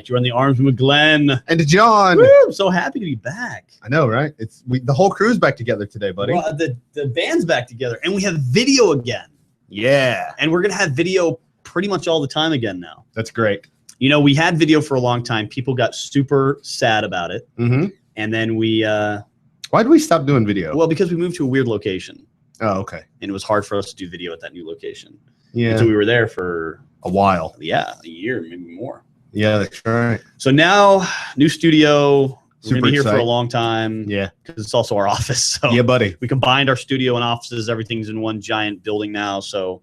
Project. You're on the arms with Glenn. And John. Woo, I'm so happy to be back. I know, right? The whole crew's back together today, buddy. Well, the band's back together, and we have video again. Yeah. And we're going to have video pretty much all the time again now. That's great. You know, we had video for a long time. People got super sad about it. Mm-hmm. And then we... Why did we stop doing video? Well, because we moved to a weird location. Oh, okay. And it was hard for us to do video at that new location. Yeah. So we were there for... a while. Yeah, a year, maybe more. Yeah, that's right. So now, new studio. We're going to be here for a exciting. long time. Yeah. Because it's also our office. So Yeah, buddy. we combined our studio and offices. Everything's in one giant building now. So,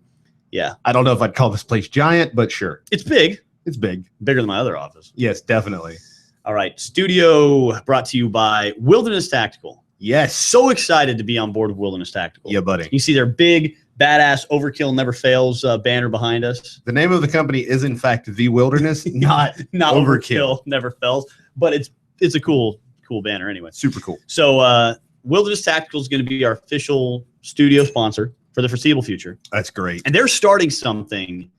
yeah. I don't know if I'd call this place giant, but sure. It's big. It's big. Bigger than my other office. Yes, definitely. All right. Studio brought to you by Wilderness Tactical. Yes. So excited to be on board with Wilderness Tactical. Yeah, buddy. You see their big, badass, overkill never fails banner behind us. The name of the company is, in fact, The Wilderness, not Overkill never fails, but it's a cool banner anyway. Super cool. So Wilderness Tactical is going to be our official studio sponsor for the foreseeable future. That's great. And they're starting something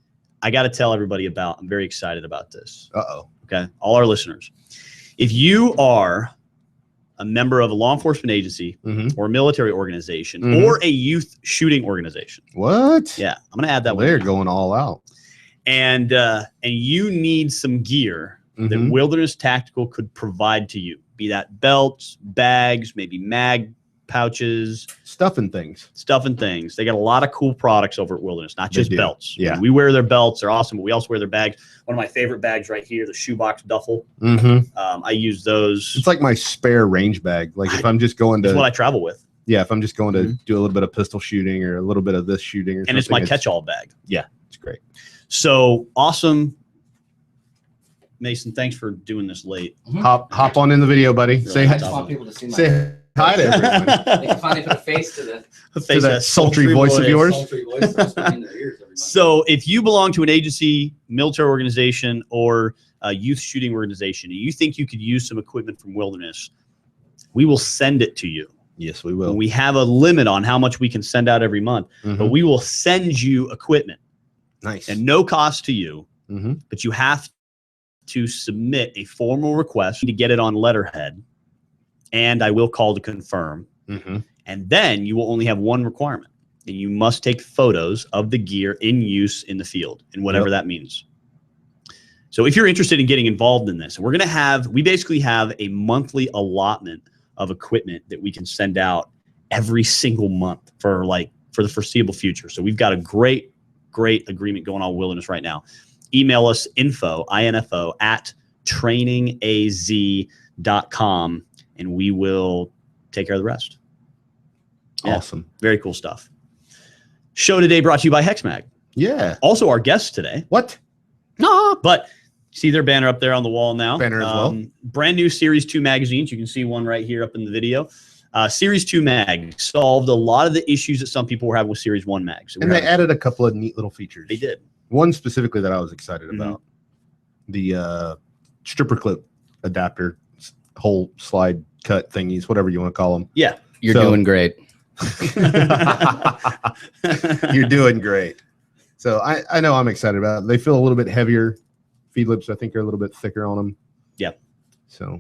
I got to tell everybody about. I'm very excited about this. Uh-oh. Okay. All our listeners. If you are a member of a law enforcement agency or a military organization or a youth shooting organization. What? Yeah. I'm going to add that one. They're going all out. And you need some gear that Wilderness Tactical could provide to you. Be that belts, bags, maybe mag pouches. Stuff and things. They got a lot of cool products over at Wilderness, not just belts. Yeah. We wear their belts. They're awesome, but we also wear their bags. One of my favorite bags right here, the shoebox duffel. I use those. It's like my spare range bag. Like if I'm just going to... It's what I travel with. Yeah, if I'm just going to do a little bit of pistol shooting or a little bit of this shooting or something. And it's my catch-all bag. Yeah, it's great. So awesome. Mason, thanks for doing this late. Hop on in the video, buddy. Really I just want people to see my say hi to everyone. They can finally put a face to that sultry voice of yours. sultry voice that's in their ears every month. So if you belong to an agency, military organization, or a youth shooting organization, and you think you could use some equipment from Wilderness, we will send it to you. Yes, we will. We have a limit on how much we can send out every month, but we will send you equipment. Nice. And no cost to you, but you have to submit a formal request to get it on letterhead, and I will call to confirm. And then you will only have one requirement, and you must take photos of the gear in use in the field, and whatever that means. So if you're interested in getting involved in this, we basically have a monthly allotment of equipment that we can send out every single month for the foreseeable future. So we've got a great agreement going on with Wilderness right now. Email us info at trainingaz.com, and we will take care of the rest. Yeah, awesome. Very cool stuff. Show today brought to you by Hexmag. Yeah. Also our guest today. What? No, but see their banner up there on the wall now. Banner as well. Brand new Series 2 magazines. You can see one right here up in the video. Series 2 mag solved a lot of the issues that some people were having with Series 1 mags. So and they added a couple of neat little features. They did. One specifically that I was excited about. The stripper clip adapter, whole slide cut thingies, whatever you want to call them. Yeah. You're doing great. You're doing great. So I know I'm excited about it. They feel a little bit heavier. Feed lips, I think, are a little bit thicker on them. Yeah. So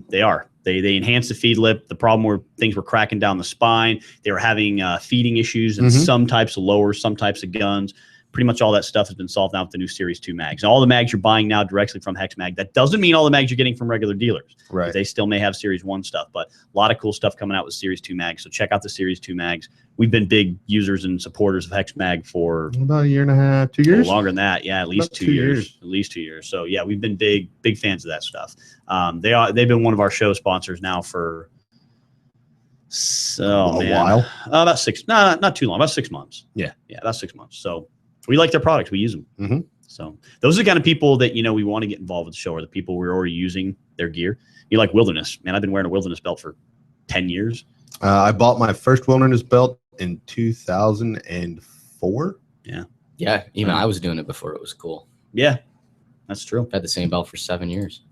they are. They enhance the feed lip. The problem were things were cracking down the spine. They were having feeding issues in some types of lowers, some types of guns. Pretty much all that stuff has been solved now with the new Series 2 mags. And all the mags you're buying now directly from Hexmag. That doesn't mean all the mags you're getting from regular dealers. Right. They still may have Series 1 stuff, but a lot of cool stuff coming out with Series 2 mags. So check out the Series 2 mags. We've been big users and supporters of Hexmag for about a year and a half, 2 years. Longer than that, yeah, at least 2 years. At least 2 years. So yeah, we've been big fans of that stuff. They've been one of our show sponsors now for a while. About six. No, not too long. About 6 months. Yeah, about 6 months. So we like their products. We use them. So those are the kind of people that we want to get involved with the show, are the people we're already using their gear. You like Wilderness, man? I've been wearing a Wilderness belt for 10 years. I bought my first Wilderness belt in 2004. Yeah. Even I was doing it before it was cool. Yeah, that's true. I've had the same belt for 7 years.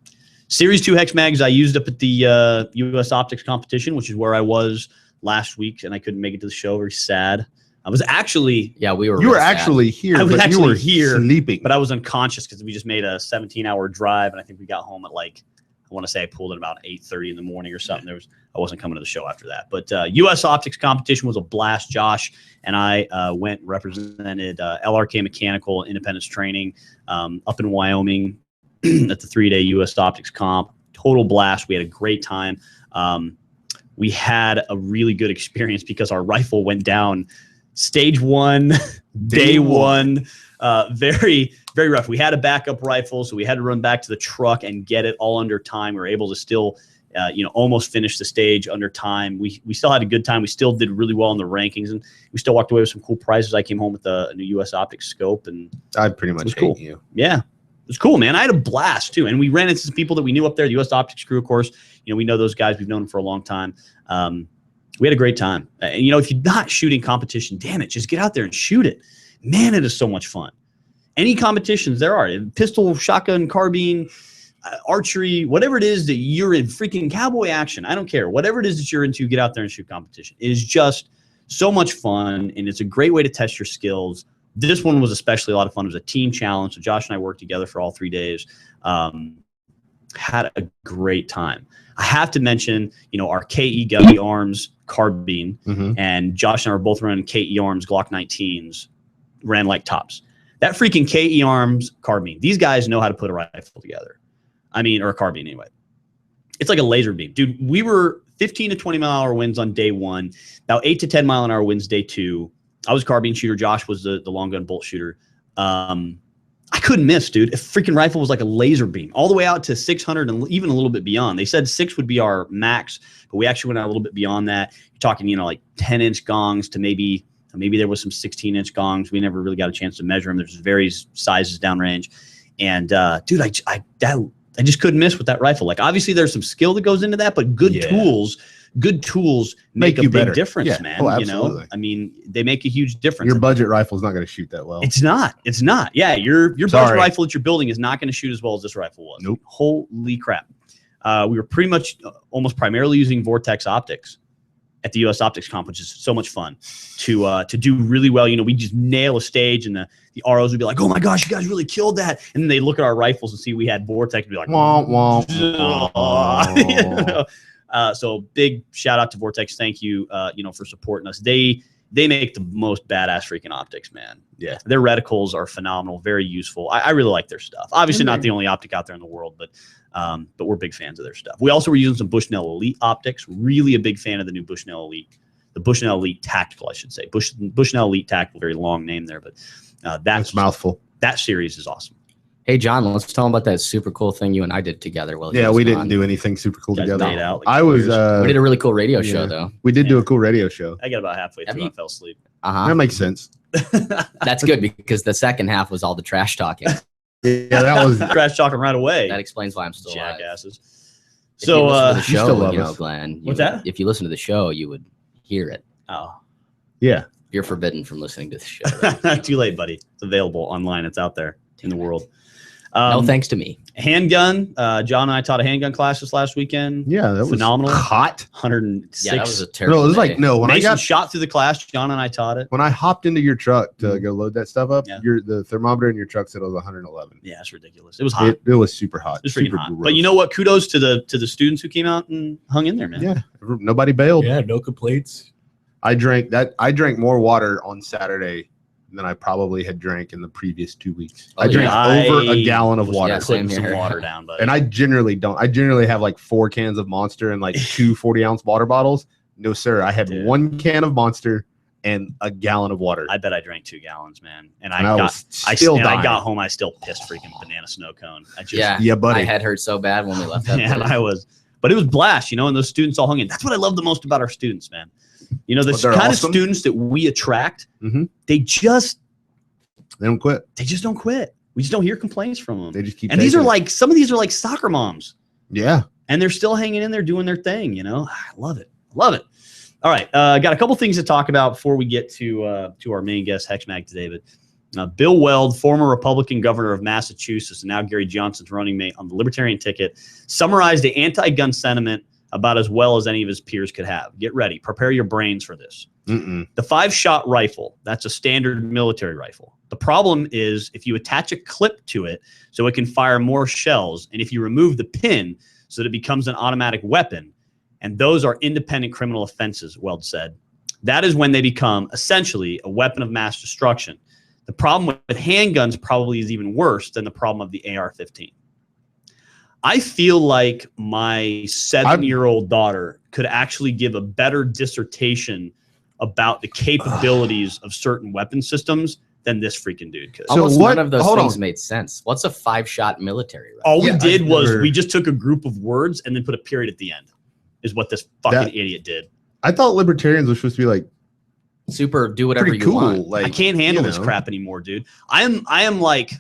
Series 2 Hex Mags I used up at the U.S. Optics competition, which is where I was last week, and I couldn't make it to the show. Very sad. I was actually Yeah, we were. You were real sad. actually here. I was but actually you were here, sleeping. but I was unconscious because we just made a 17-hour drive, and I think we got home at like, I want to say I pulled at about 8:30 in the morning or something. I wasn't coming to the show after that. But U.S. Optics competition was a blast. Josh and I went and represented LRK Mechanical Independence Training up in Wyoming at the 3-day U.S. Optics comp. Total blast. We had a great time. We had a really good experience because our rifle went down stage 1, day one. Very, very rough. We had a backup rifle, so we had to run back to the truck and get it all under time. We were able to still, almost finish the stage under time. We still had a good time. We still did really well in the rankings, and we still walked away with some cool prizes. I came home with a new U.S. Optics scope, and I pretty much hate cool. you. Yeah, it was cool, man. I had a blast too, and we ran into some people that we knew up there. The U.S. Optics crew, of course. We know those guys. We've known them for a long time. We had a great time. And, if you're not shooting competition, damn it, just get out there and shoot it. Man, it is so much fun. Any competitions there are, pistol, shotgun, carbine, archery, whatever it is that you're in, freaking cowboy action, I don't care. Whatever it is that you're into, get out there and shoot competition. It is just so much fun, and it's a great way to test your skills. This one was especially a lot of fun. It was a team challenge, so Josh and I worked together for all 3 days. Had a great time. I have to mention, our KE Gummy Arms carbine, and Josh and I were both running KE Arms Glock 19s, ran like tops. That freaking KE Arms carbine, these guys know how to put a rifle together. Or a carbine anyway. It's like a laser beam. Dude, we were 15 to 20 mile an hour winds on day 1, now 8 to 10 mile an hour winds day 2. I was a carbine shooter. Josh was the long gun bolt shooter. I couldn't miss, dude. A freaking rifle was like a laser beam all the way out to 600 and even a little bit beyond. They said 6 would be our max, but we actually went out a little bit beyond that. You're talking, like 10-inch gongs to maybe there was some 16-inch gongs. We never really got a chance to measure them. There's various sizes downrange. And dude, I just couldn't miss with that rifle. Like, obviously there's some skill that goes into that, but good tools make a big difference, man. Oh, absolutely. They make a huge difference. Your budget rifle is not going to shoot that well. It's not. Yeah, your budget rifle that you're building is not going to shoot as well as this rifle was. Nope. Holy crap. We were pretty much almost primarily using Vortex optics at the U.S. Optics Comp, which is so much fun to do really well. We just nail a stage, and the ROs would be like, "Oh my gosh, you guys really killed that!" And then they look at our rifles and see we had Vortex and be like, wah, wah, wah. So big shout out to Vortex. Thank you, for supporting us. They make the most badass freaking optics, man. Yeah, their reticles are phenomenal, very useful. I really like their stuff. Obviously, not the only optic out there in the world, but we're big fans of their stuff. We also were using some Bushnell Elite optics. Really a big fan of the new Bushnell Elite, the Bushnell Elite Tactical, I should say. Bushnell Elite Tactical, very long name there, but that's mouthful. That series is awesome. Hey, John, let's tell them about that super cool thing you and I did together. We didn't do anything super cool together. We did a really cool radio show, though. We did do a cool radio show. I got about halfway through. I fell asleep. That makes sense. That's good, because the second half was all the trash talking. Yeah, that was trash talking right away. That explains why I'm still jackasses. So, the show, Glenn. What's that? If you listen to the show, you would hear it. Oh, yeah. You're forbidden from listening to the show. Right? Too late, buddy. It's available online. It's out there in the world. No thanks to me. Handgun. John and I taught a handgun class this last weekend. Yeah, that was phenomenal. Hot. 106. Yeah, that was a terrible. No, it was day. when Mason I got shot through the class. John and I taught it. When I hopped into your truck to go load that stuff up, Yeah. the thermometer in your truck said it was 111. Yeah, it's ridiculous. It was hot. It was super hot. It was freaking super hot. gross. But you know what? Kudos to the students who came out and hung in there, man. Yeah, nobody bailed. Yeah, no complaints. I drank more water on Saturday than I probably had drank in the previous 2 weeks. Oh, I drank yeah. over a gallon of water. Yeah, same Putting some here. water down, buddy. And I generally don't. I generally have like 4 cans of Monster and like 2 40-ounce water bottles. No, sir. I had Dude. 1 can of Monster and a gallon of water. I bet I drank 2 gallons, man. And I got home. I still pissed freaking banana snow cone. Yeah, buddy. My head hurt so bad when we left that Man, place. But it was blast, and those students all hung in. That's what I love the most about our students, man. The they're kind awesome. of students that we attract, Mhm. they just They don't quit. don't quit. We just don't hear complaints from them. They just keep. And these are taking it. some of these are like soccer moms, Yeah. and they're still hanging in there doing their thing. I love it. Love it. All right, got a couple things to talk about before we get to our main guest, Hexmag today. But Bill Weld, former Republican governor of Massachusetts, and now Gary Johnson's running mate on the Libertarian ticket, summarized the anti-gun sentiment about as well as any of his peers could have. Get ready. Prepare your brains for this. The 5-shot rifle, that's a standard military rifle. The problem is if you attach a clip to it so it can fire more shells, and if you remove the pin so that it becomes an automatic weapon, and those are independent criminal offenses, Weld said, that is when they become essentially a weapon of mass destruction. The problem with handguns probably is even worse than the problem of the AR-15. I feel like my 7-year-old daughter could actually give a better dissertation about the capabilities of certain weapon systems than this freaking dude could. Almost none of those things made sense. What's a 5-shot military rifle? All we did was we just took a group of words and then put a period at the end, is what this fucking idiot did. I thought libertarians were supposed to be like super, do whatever you want. Like, I can't handle this crap anymore, dude. I am like,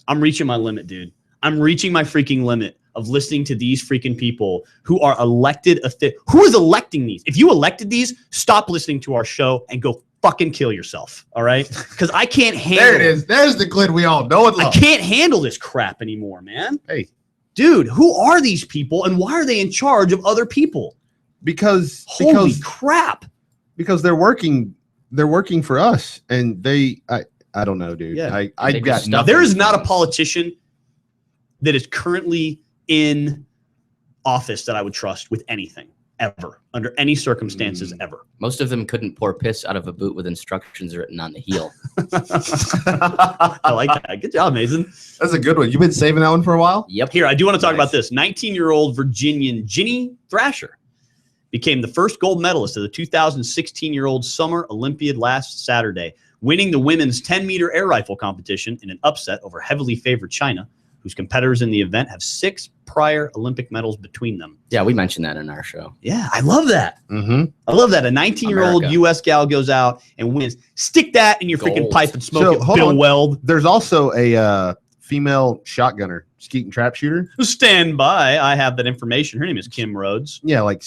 I'm reaching my limit, dude. I'm reaching my freaking limit of listening to these freaking people who are elected. Who is electing these? If you elected these, stop listening to our show and go fucking kill yourself. All right? Because I can't handle. There it is. There's the Glenn we all know and love. I can't handle this crap anymore, man. Hey, dude, who are these people and why are they in charge of other people? Because holy crap. Because they're working for us, and I don't know, dude. Yeah. I got nothing. There is not a politician that is currently in office that I would trust with anything, ever, under any circumstances, ever. Most of them couldn't pour piss out of a boot with instructions written on the heel. I like that. Good job, Mason. That's a good one. You've been saving that one for a while? Yep. Here, I do want to talk about this. 19-year-old Virginian Ginny Thrasher became the first gold medalist of the 2016-year-old Summer Olympiad last Saturday, winning the women's 10-meter air rifle competition in an upset over heavily favored China, whose competitors in the event have 6 prior Olympic medals between them. Yeah, we mentioned that in our show. Yeah, I love that. I love that. A 19-year-old U.S. gal goes out and wins. Stick that in your freaking pipe and smoke it, Bill Weld. There's also a female shotgunner, skeet and trap shooter. Stand by. I have that information. Her name is Kim Rhodes. Yeah, like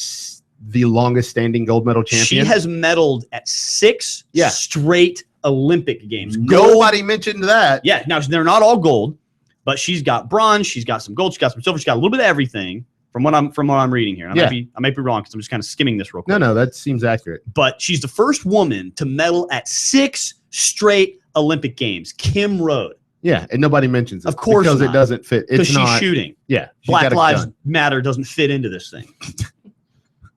the longest standing gold medal champion. She has medaled at 6 straight Olympic games. Nobody mentioned that. Yeah, now they're not all gold. But she's got bronze, she's got some gold, she's got some silver, she's got a little bit of everything from what I'm reading here. I might be wrong because I'm just kind of skimming this real quick. No, that seems accurate. But she's the first woman to medal at 6 straight Olympic Games. Kim Rhodes. Yeah, and nobody mentions it. Of course because not. it doesn't fit. It's she's not shooting. Yeah. Black Lives Matter doesn't fit into this thing.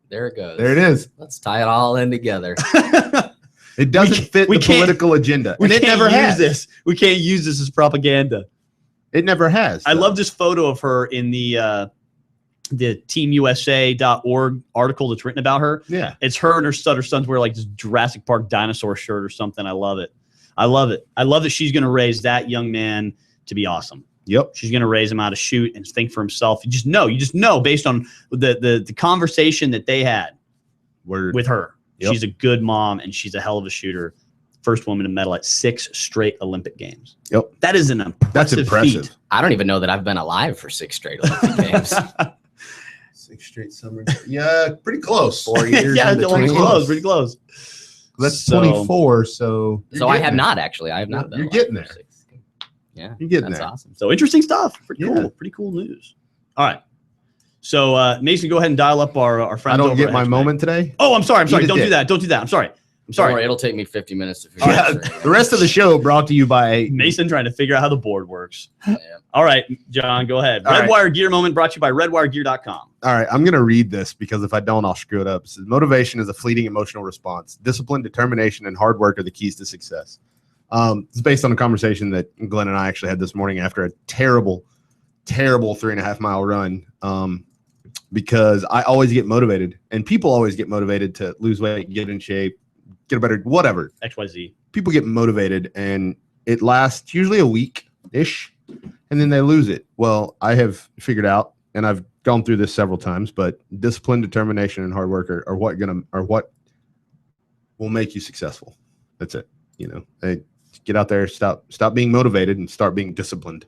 There it goes. There it is. Let's tie it all in together. It doesn't fit the political agenda. And it never has this. We can't use this as propaganda. It never has. I love this photo of her in the teamusa.org article that's written about her. Yeah. It's her and her son's wear like this Jurassic Park dinosaur shirt or something. I love it. I love it. I love that she's going to raise that young man to be awesome. Yep. She's going to raise him how to shoot and think for himself. You just know based on the conversation that they had with her. Yep. She's a good mom and she's a hell of a shooter. First woman to medal at 6 straight Olympic Games. Yep. That is an impressive feat. I don't even know that I've been alive for 6 straight Olympic Games. 6 straight summer. Yeah, pretty close. 4 years. Yeah, pretty close. That's 24. So I have not actually. I have not. You're getting there. Yeah, you're getting there. That's awesome. So interesting stuff. Pretty cool. Pretty cool news. All right. So Mason, go ahead and dial up our friends. I don't get my moment today. Oh, I'm sorry. Don't do that. Don't do that. I'm sorry. Sorry, it'll take me 50 minutes to figure out. The rest of the show brought to you by Mason trying to figure out how the board works. Yeah. All right, John, go ahead. Redwire Gear Moment brought to you by redwiregear.com. All right, I'm going to read this because if I don't, I'll screw it up. It says, motivation is a fleeting emotional response. Discipline, determination, and hard work are the keys to success. It's based on a conversation that Glenn and I actually had this morning after a terrible 3.5 mile run. Because I always get motivated, and people always get motivated to lose weight, get in shape, get a better whatever. XYZ. People get motivated, and it lasts usually a week-ish, and then they lose it. Well, I have figured out, and I've gone through this several times, but discipline, determination, and hard work are what will make you successful. That's it. Hey, get out there, stop being motivated, and start being disciplined.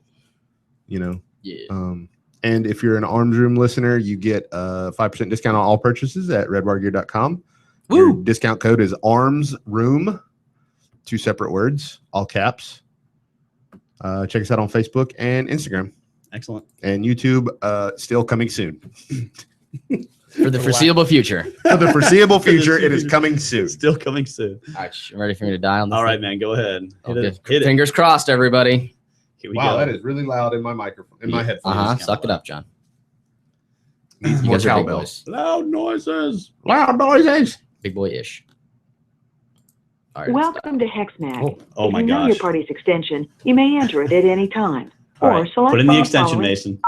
Yeah. And if you're an Arms Room listener, you get a 5% discount on all purchases at redwiregear.com. Your discount code is ARMSROOM, 2 separate words, all caps. Check us out on Facebook and Instagram. Excellent. And YouTube, still coming soon. For the foreseeable future. For the foreseeable future, it is coming soon. Still coming soon. All right, you ready for me to dial this? All right, man, go ahead. Hit it. Fingers crossed, everybody. Here we Wow, go. that is really loud in my microphone, in my headphones. Suck it up, John. Needs You more guys are big cowbell. boys. Loud noises. Loud noises. Big boy-ish. All right. Welcome to Hexmag. Oh if my you know your gosh. party's extension, you may enter it at any time. All Or right, select put in the from extension, following- Mason.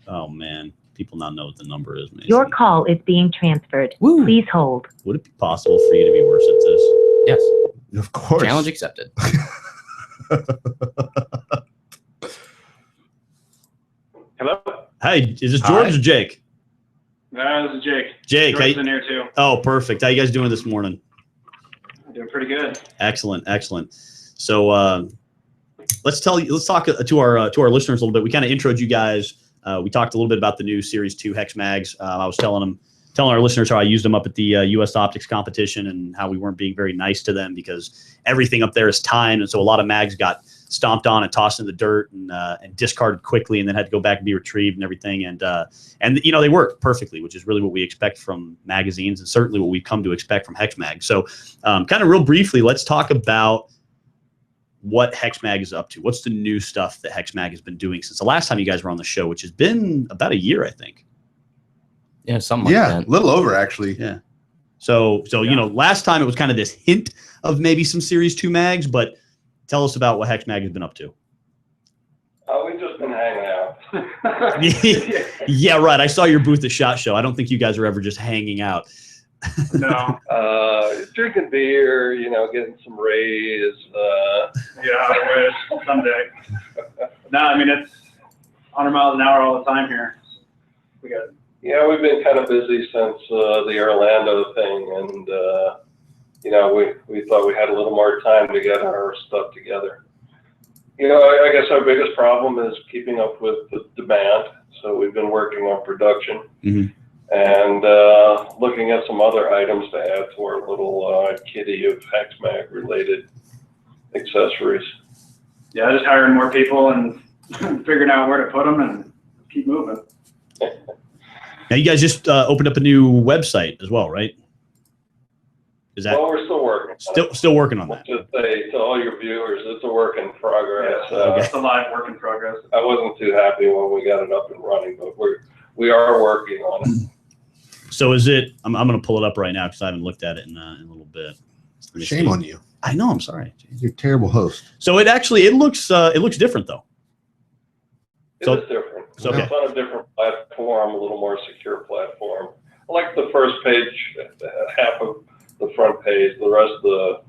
Oh, man. People now know what the number is, Mason. Your call is being transferred. Woo. Please hold. Would it be possible for you to be worse at this? Yes. Of course. Challenge accepted. Hello? Hey, is this George Hi. or Jake? This is Jake. Jake, George's how in here too. oh, perfect. How you guys doing this morning? I'm doing pretty good. Excellent, excellent. So let's talk to our listeners a little bit. We kind of introed you guys. We talked a little bit about the new Series 2 Hexmags. I was telling our listeners how I used them up at the U.S. Optics competition and how we weren't being very nice to them because everything up there is timed, and so a lot of mags got stomped on and tossed in the dirt and discarded quickly, and then had to go back and be retrieved and everything. And you know, they work perfectly, which is really what we expect from magazines, and certainly what we've come to expect from Hexmag. So, kind of real briefly, let's talk about what Hexmag is up to. What's the new stuff that Hexmag has been doing since the last time you guys were on the show, which has been about a year, I think. Yeah, something Yeah, like a that. little over actually. Yeah. So you know, last time it was kind of this hint of maybe some Series 2 mags, but tell us about what Hexmag has been up to. We've just been hanging out. Yeah, right. I saw your booth at SHOT Show. I don't think you guys are ever just hanging out. No. Drinking beer, you know, getting some rays. Yeah, I wish someday. No, I mean, it's 100 miles an hour all the time here. We got Yeah, we've been kind of busy since the Orlando thing, and you know, we thought we had a little more time to get our stuff together. You know, I guess our biggest problem is keeping up with the demand. So we've been working on production and looking at some other items to add to our little kitty of Hexmag related accessories. yeah, just hiring more people and figuring out where to put them and keep moving. Now, you guys just opened up a new website as well, right? Is that Well, we're still working. on it. still working on that? Just say to all your viewers, it's a work in progress. Okay. It's a live work in progress. I wasn't too happy when we got it up and running, but we are working on it. So is it? I'm going to pull it up right now because I haven't looked at it in a little bit. Let me Shame see. on you. I know. I'm sorry. You're a terrible host. So it looks different though. It So- is different. okay. It's on a different platform, a little more secure platform. I like the first page, half of the front page. The rest of the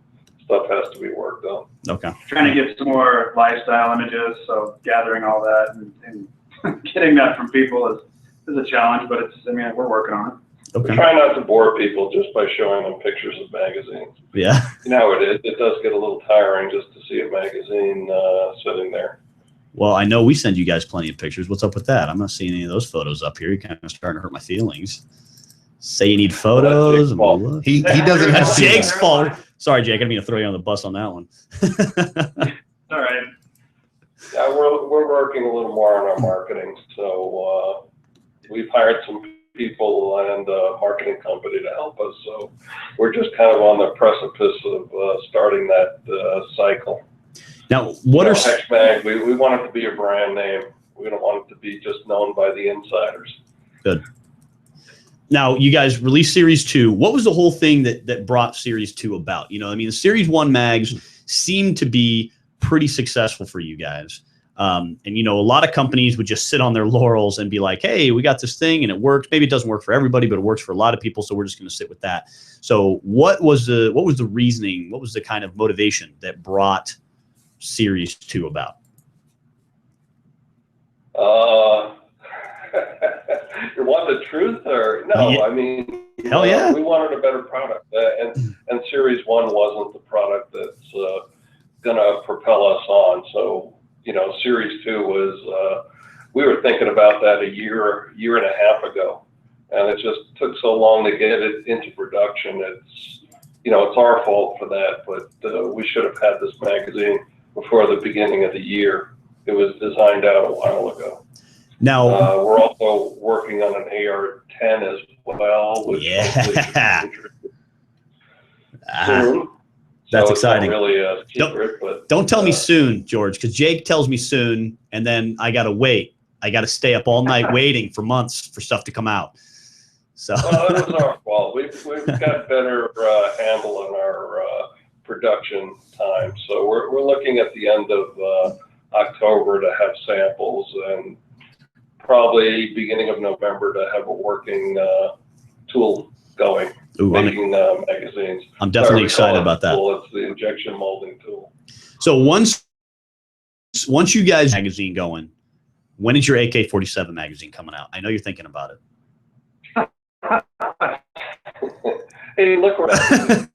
stuff has to be worked on. Okay. Trying to get some more lifestyle images, so gathering all that and getting that from people is a challenge, but I mean, we're working on it. We Okay. try not to bore people just by showing them pictures of magazines. Yeah. You know, it does get a little tiring just to see a magazine sitting there. Well, I know we send you guys plenty of pictures. What's up with that? I'm not seeing any of those photos up here. You're kind of starting to hurt my feelings. Say you need photos. Jake's fault. Look. He doesn't have That's to. Jake's fault. Sorry, Jake. I didn't mean to throw you on the bus on that one. All right. Yeah, we're working a little more on our marketing. So we've hired some people and a marketing company to help us. So we're just kind of on the precipice of starting that cycle. Now, what are Hexmag? We want it to be a brand name. We don't want it to be just known by the insiders. good? Now, you guys released Series 2. What was the whole thing that brought Series 2 about? You know, I mean, the Series 1 mags seemed to be pretty successful for you guys. And, you know, a lot of companies would just sit on their laurels and be like, hey, we got this thing and it works. Maybe it doesn't work for everybody, but it works for a lot of people. So we're just going to sit with that. So what was the reasoning? What was the kind of motivation that brought Series 2 about? You want the truth or no? Yeah. I mean, Hell yeah. we wanted a better product, and Series 1 wasn't the product that's going to propel us on. So, you know, Series 2 was, we were thinking about that a year and a half ago, and it just took so long to get it into production. It's, you know, it's our fault for that, but we should have had this magazine before the beginning of the year. It was designed out a while ago. Now, we're also working on an AR-10 as well, which hopefully should be introduced soon. That's so exciting. It's not really a secret, but don't tell me soon, George, because Jake tells me soon, and then I gotta wait. I gotta stay up all night waiting for months for stuff to come out. So well, that was our fault. We've got better handle on our production time. So we're looking at the end of October to have samples, and probably beginning of November to have a working tool going. Making magazines. I'm definitely excited about that. It's the injection molding tool. So once you guys magazine going, when is your AK-47 magazine coming out? I know you're thinking about it. Hey, look around.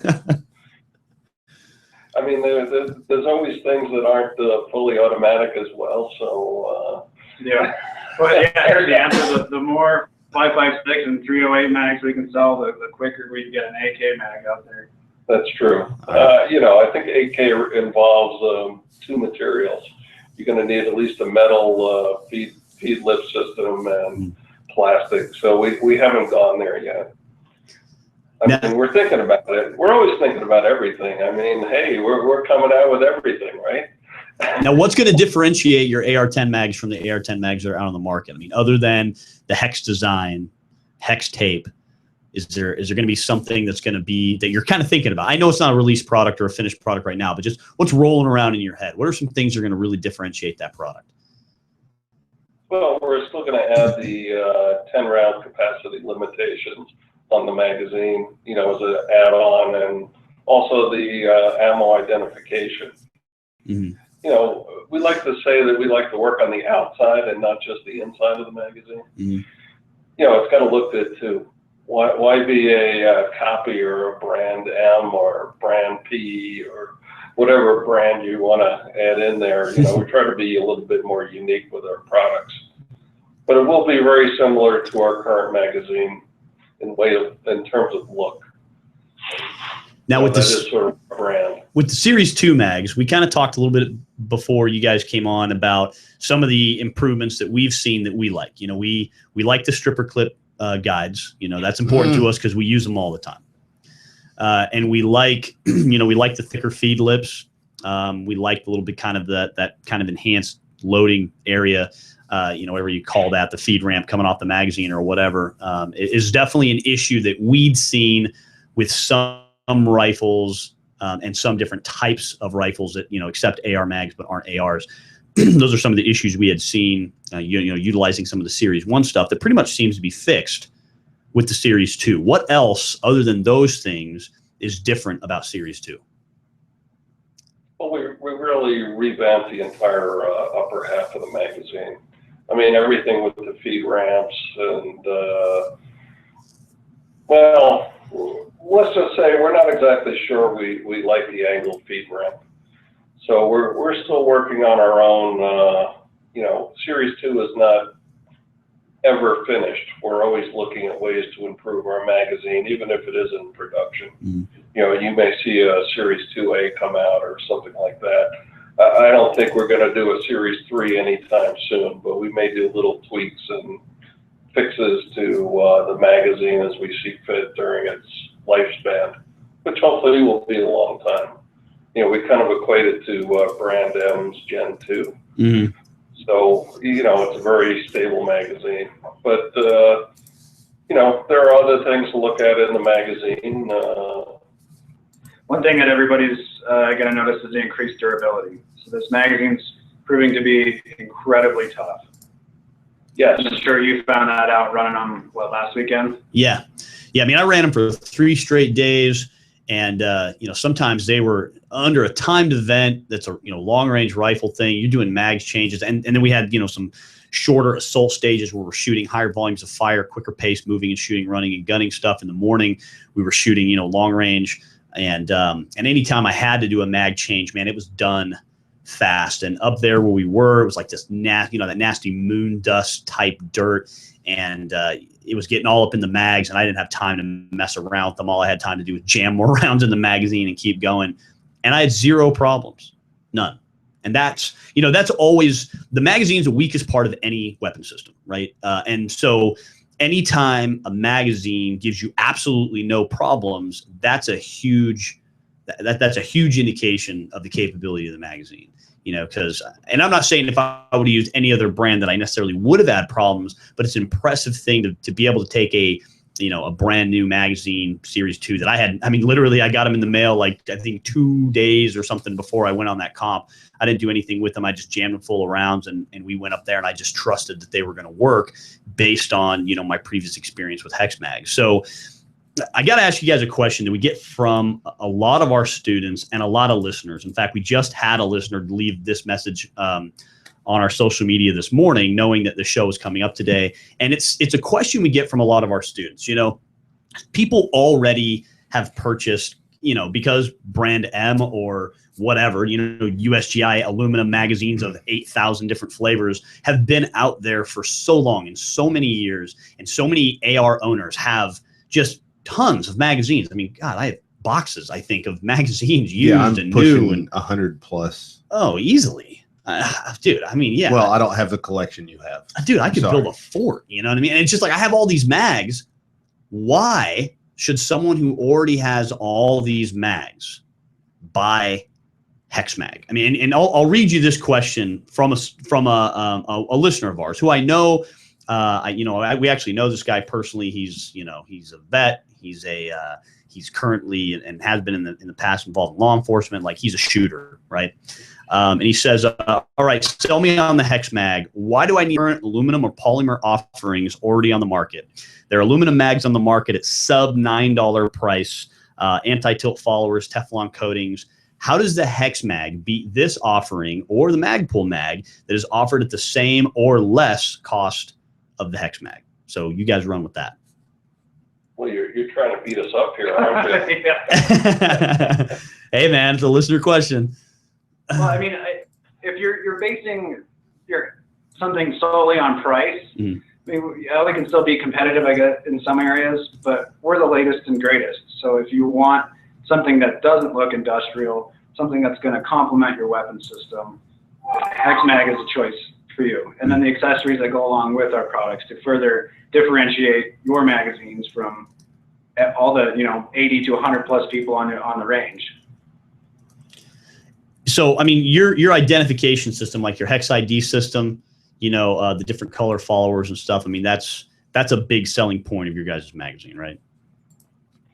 I mean, there's always things that aren't fully automatic as well. So yeah. Well, yeah. Here's the answer: the more 5.56 and 308 mags we can sell, the quicker we can get an AK mag out there. That's true. I think AK involves two materials. You're going to need at least a metal feed lip system and plastic. So we haven't gone there yet. I mean, we're thinking about it. We're always thinking about everything. I mean, hey, we're coming out with everything, right? Now, what's going to differentiate your AR-10 mags from the AR-10 mags that are out on the market? I mean, other than the hex design, hex tape, is there going to be something that's going to be that you're kind of thinking about? I know it's not a released product or a finished product right now, but just what's rolling around in your head? What are some things that are going to really differentiate that product? Well, we're still going to add the 10-round capacity limitations on the magazine, as an add-on, and also the ammo identification. Mm-hmm. We like to say that we like to work on the outside and not just the inside of the magazine. Mm-hmm. It's got to look good too. Why be a copy or a brand M or brand P or whatever brand you want to add in there? We try to be a little bit more unique with our products, but it will be very similar to our current magazine in terms of look. Now, with this sort of brand. With the Series 2 mags, we kind of talked a little bit before you guys came on about some of the improvements that we've seen that we like. We like the stripper clip guides. That's important to us because we use them all the time. And we like, we like the thicker feed lips. We like a little bit kind of that kind of enhanced loading area. Whatever you call that, the feed ramp coming off the magazine or whatever, is definitely an issue that we'd seen with some rifles and some different types of rifles that accept AR mags but aren't ARs. Those are some of the issues we had seen utilizing some of the Series 1 stuff that pretty much seems to be fixed with the Series 2. What else other than those things is different about Series 2? Well, we really revamped the entire upper half of the magazine. I mean, everything with the feed ramps and let's just say we're not exactly sure we like the angled feed ramp. So we're still working on our own. Series 2 is not ever finished. We're always looking at ways to improve our magazine, even if it is in production. Mm-hmm. You may see a Series 2A come out or something like that. I don't think we're going to do a Series 3 anytime soon, but we may do little tweaks and fixes to the magazine as we see fit during its lifespan, which hopefully will be a long time. We kind of equate it to Brand M's Gen 2. Mm-hmm. So, it's a very stable magazine. But, there are other things to look at in the magazine. One thing that everybody's going to notice is the increased durability. So this magazine's proving to be incredibly tough. Yes. I'm sure you found that out running them, last weekend? Yeah. I mean, I ran them for 3 straight days. And, sometimes they were under a timed event that's a, long-range rifle thing. You're doing mags changes. And then we had, some shorter assault stages where we're shooting higher volumes of fire, quicker pace, moving and shooting, running and gunning stuff. In the morning, we were shooting, long-range. And anytime I had to do a mag change, man, it was done fast. And up there where we were, it was like this, that nasty moon dust type dirt. And it was getting all up in the mags, and I didn't have time to mess around with them. All I had time to do was jam more rounds in the magazine and keep going. And I had 0 problems, none. And that's, you know, that's always, the magazine's the weakest part of any weapon system, right? And so anytime a magazine gives you absolutely no problems, that's a huge, that's a huge indication of the capability of the magazine. You know, because, and I'm not saying if I would have used any other brand that I necessarily would have had problems, but it's an impressive thing to be able to take a, you know, a brand new magazine, Series 2 that I had. I mean, literally, I got them in the mail like I think 2 days or something before I went on that comp. I didn't do anything with them. I just jammed them full of rounds, and we went up there, and I just trusted that they were going to work based on, you know, my previous experience with Hexmag. So I got to ask you guys a question that we get from a lot of our students and a lot of listeners. In fact, we just had a listener leave this message on our social media this morning, knowing that the show is coming up today. And it's a question we get from a lot of our students. You know, people already have purchased, you know, because brand M or whatever, you know, USGI aluminum magazines of 8,000 different flavors have been out there for so long and so many years. And so many AR owners have just tons of magazines. I mean, God, I have boxes, I think, of magazines used and new, and 100 plus. Oh, easily, dude. I mean, yeah. Well, I don't have the collection you have, dude. I could build a fort. You know what I mean? And it's just like I have all these mags. Why should someone who already has all these mags buy Hexmag? I mean, and I'll read you this question from a listener of ours who I know. We actually know this guy personally. He's a vet. He's currently and has been in the past involved in law enforcement. Like, he's a shooter, right? And he says, all right, sell me on the Hexmag. Why do I need current aluminum or polymer offerings already on the market? There are aluminum mags on the market at sub $9 price, anti-tilt followers, Teflon coatings. How does the Hexmag beat this offering or the Magpul mag that is offered at the same or less cost of the Hexmag? So you guys run with that. Well, you're trying to beat us up here, aren't you? Hey, man, it's a listener question. Well, I mean, if you're basing something solely on price, Mm-hmm. I mean, yeah, we can still be competitive, I guess, in some areas, but we're the latest and greatest. So if you want something that doesn't look industrial, something that's going to complement your weapon system, Hexmag is a choice for you. And then the accessories that go along with our products to further differentiate your magazines from all the 80 to 100 plus people on the range. So I mean, your identification system, like your Hex ID system, the different color followers and stuff. I mean, that's a big selling point of your guys' magazine, right?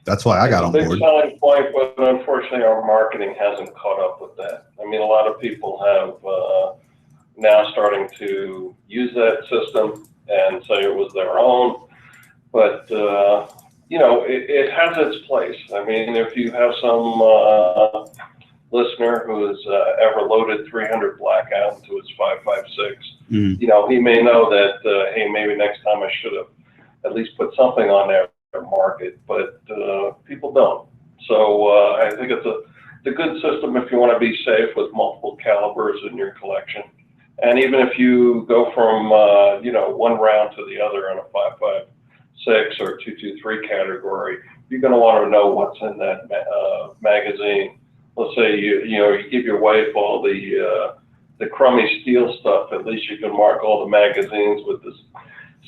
That's why I got on board. Big selling point, but unfortunately our marketing hasn't caught up with that. I mean, a lot of people have now starting to use that system and say it was their own, but it has its place. I mean, if you have some listener who has ever loaded 300 blackout into his 5.56, he may know that hey, maybe next time I should have at least put something on there market, but people don't. So I think it's a good system if you want to be safe with multiple calibers in your collection. And even if you go from one round to the other in a 5.56 or 223 category, you're going to want to know what's in that magazine. Let's say you give your wife all the crummy steel stuff. At least you can mark all the magazines with this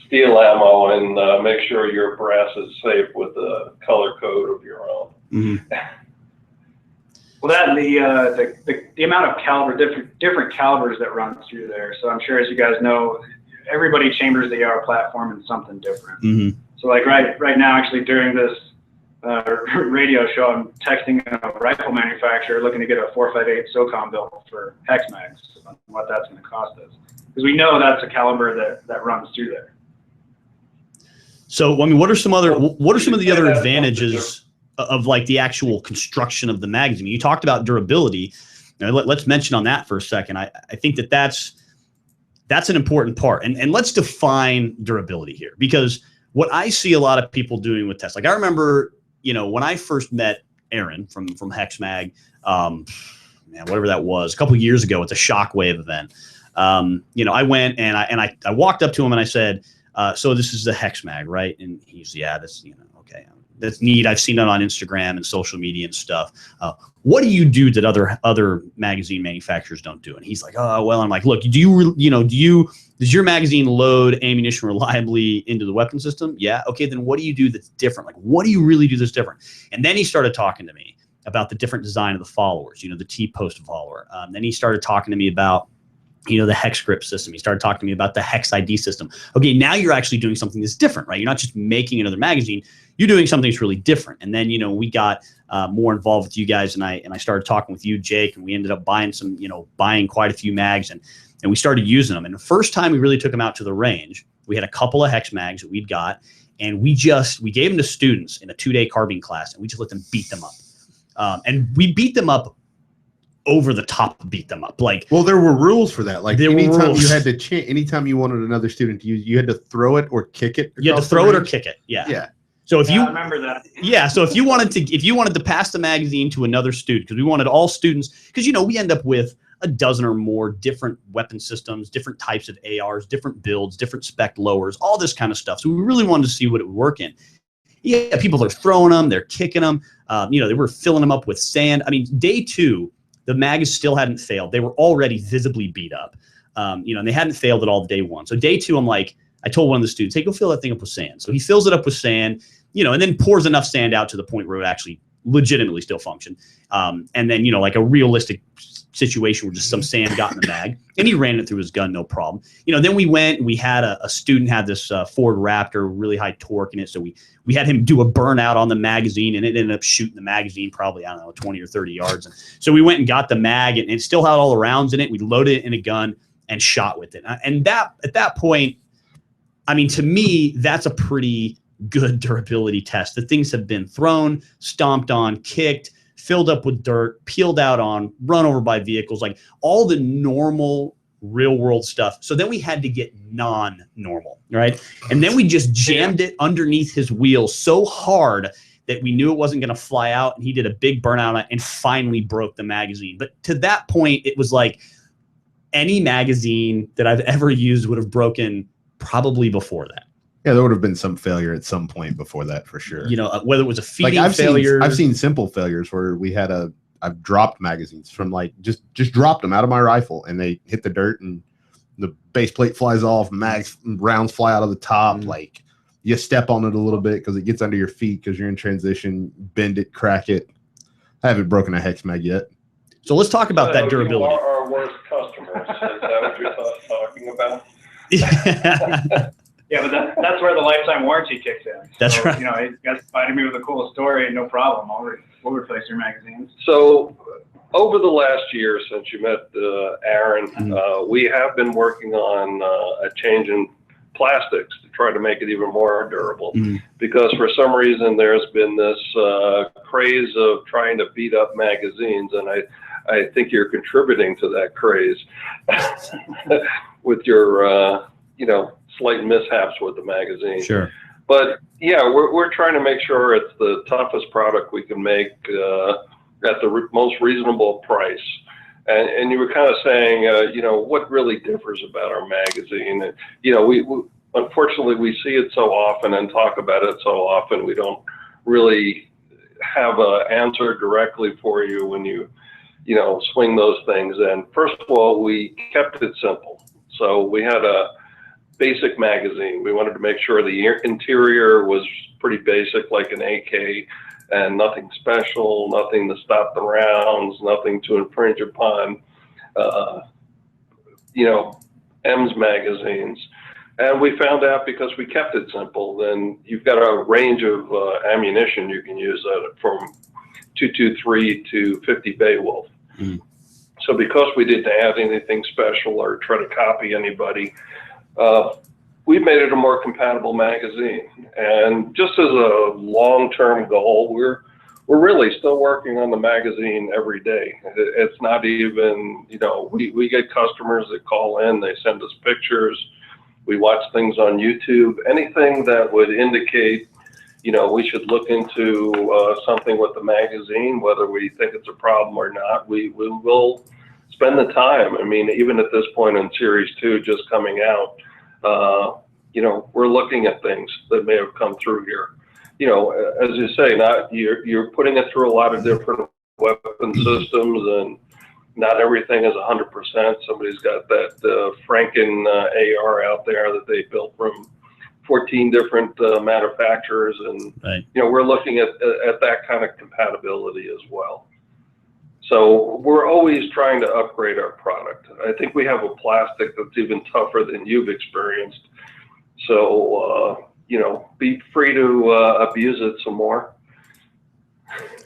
steel ammo and make sure your brass is safe with the color code of your own. Mm-hmm. Well, that and the amount of different calibers that run through there. So I'm sure, as you guys know, everybody chambers the AR platform in something different. Mm-hmm. So like right now, actually during this radio show, I'm texting a rifle manufacturer looking to get a 4.58 SOCOM built for Hexmags, on what that's going to cost us, because we know that's a caliber that runs through there. So, I mean, what are some of the other advantages of like the actual construction of the magazine? You talked about durability. Now, let's mention on that for a second. I think that's an important part. And let's define durability here, because what I see a lot of people doing with tests, like I remember, when I first met Aaron from Hexmag, whatever that was, a couple of years ago at the Shockwave event. I went and I walked up to him and I said, so this is the Hexmag, right? And he's, yeah, this, okay. that's neat. I've seen it on Instagram and social media and stuff. What do you do that other magazine manufacturers don't do? And he's like, oh, well, I'm like, look, does your magazine load ammunition reliably into the weapon system? Yeah. Okay. Then what do you do that's different? Like, what do you really do that's different? And then he started talking to me about the different design of the followers, the T-post follower. Then he started talking to me about, the hex grip system. He started talking to me about the hex ID system. Okay, now you're actually doing something that's different, right? You're not just making another magazine. You're doing something that's really different. And then, we got more involved with you guys, and I started talking with you, Jake, and we ended up buying buying quite a few mags, and we started using them. And the first time we really took them out to the range, we had a couple of hex mags that we'd got, and we gave them to students in a 2-day carbine class, and we just let them beat them up. And we beat them up over the top, beat them up. Like, well, there were rules for that. Like, there anytime you had to anytime you wanted another student to use, you had to throw it or kick it. You had to throw it or kick it. Yeah. Yeah. So if I remember that. Yeah. So if you wanted to pass the magazine to another student, because we wanted all students, because we end up with a dozen or more different weapon systems, different types of ARs, different builds, different spec lowers, all this kind of stuff. So we really wanted to see what it would work in. Yeah, people are throwing them, they're kicking them. They were filling them up with sand. I mean, day 2, the mags still hadn't failed. They were already visibly beat up, and they hadn't failed at all day 1. So day 2, I told one of the students, hey, go fill that thing up with sand. So he fills it up with sand, and then pours enough sand out to the point where it would actually legitimately still function. And then, like a realistic situation where just some sand got in the mag, and he ran it through his gun, no problem. Then we went and we had a student had this Ford Raptor, really high torque in it. So we had him do a burnout on the magazine, and it ended up shooting the magazine probably, 20 or 30 yards. And so we went and got the mag, and it still had all the rounds in it. We loaded it in a gun and shot with it. And that, at that point, to me, that's a pretty good durability test. The things have been thrown, stomped on, kicked, filled up with dirt, peeled out on, run over by vehicles, like all the normal real world stuff. So then we had to get non-normal, right? And then we just jammed it underneath his wheel so hard that we knew it wasn't going to fly out, and he did a big burnout and finally broke the magazine. But to that point, it was like any magazine that I've ever used would have broken probably before that. Yeah, there would have been some failure at some point before that, for sure. Whether it was a feeding failure. I've seen simple failures where I've dropped magazines from just dropped them out of my rifle, and they hit the dirt and the base plate flies off, rounds fly out of the top. Mm-hmm. Like, you step on it a little bit because it gets under your feet because you're in transition, bend it, crack it. I haven't broken a hex mag yet. So let's talk about that durability. You are our worst customers. Is that what you're talking about? Yeah, but that's where the lifetime warranty kicks in. That's right. You guys provided me with a cool story, no problem. We'll replace your magazines. So over the last year since you met Aaron, we have been working on a change in plastics to try to make it even more durable. Because for some reason there's been this craze of trying to beat up magazines, and I think you're contributing to that craze with your slight mishaps with the magazine. Sure. But yeah, we're trying to make sure it's the toughest product we can make at the most reasonable price. And you were kind of saying, what really differs about our magazine? And, we unfortunately we see it so often and talk about it so often. We don't really have an answer directly for you when you swing those things. And first of all, we kept it simple. So we had a basic magazine. We wanted to make sure the interior was pretty basic, like an AK, and nothing special, nothing to stop the rounds, nothing to infringe upon, EMS magazines. And we found out because we kept it simple, then you've got a range of ammunition you can use from 223 to 50 Beowulf. So because we didn't add anything special or try to copy anybody, we made it a more compatible magazine. And just as a long-term goal, we're really still working on the magazine every day. It's not even, we get customers that call in, they send us pictures, we watch things on YouTube, anything that would indicate, we should look into something with the magazine, whether we think it's a problem or not, we will spend the time. I mean, even at this point in Series 2 just coming out, we're looking at things that may have come through here. you know, as you say, you're putting it through a lot of different weapon systems, and not everything is 100%. Somebody's got that Franken AR out there that they built from 14 different manufacturers, and right. you know, we're looking at that kind of compatibility as well. So we're always trying to upgrade our product. I think we have a plastic that's even tougher than you've experienced. So you know, be free to abuse it some more.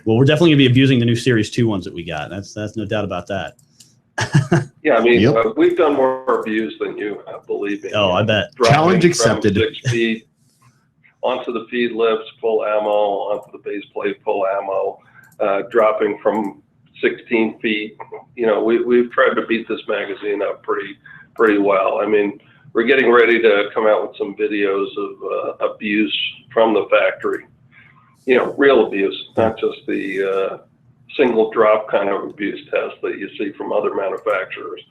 Well, we're definitely gonna be abusing the new Series 2 ones that we got. That's no doubt about that. Yeah, I mean, we've done more abuse than you have, believe me. Oh, I bet. Challenge accepted. 6 feet onto the feed lips, full ammo, onto the base plate, full ammo, dropping from 16 feet. You know, we've tried to beat this magazine up pretty well. I mean, we're getting ready to come out with some videos of abuse from the factory. You know, real abuse, not just the single drop kind of abuse test that you see from other manufacturers.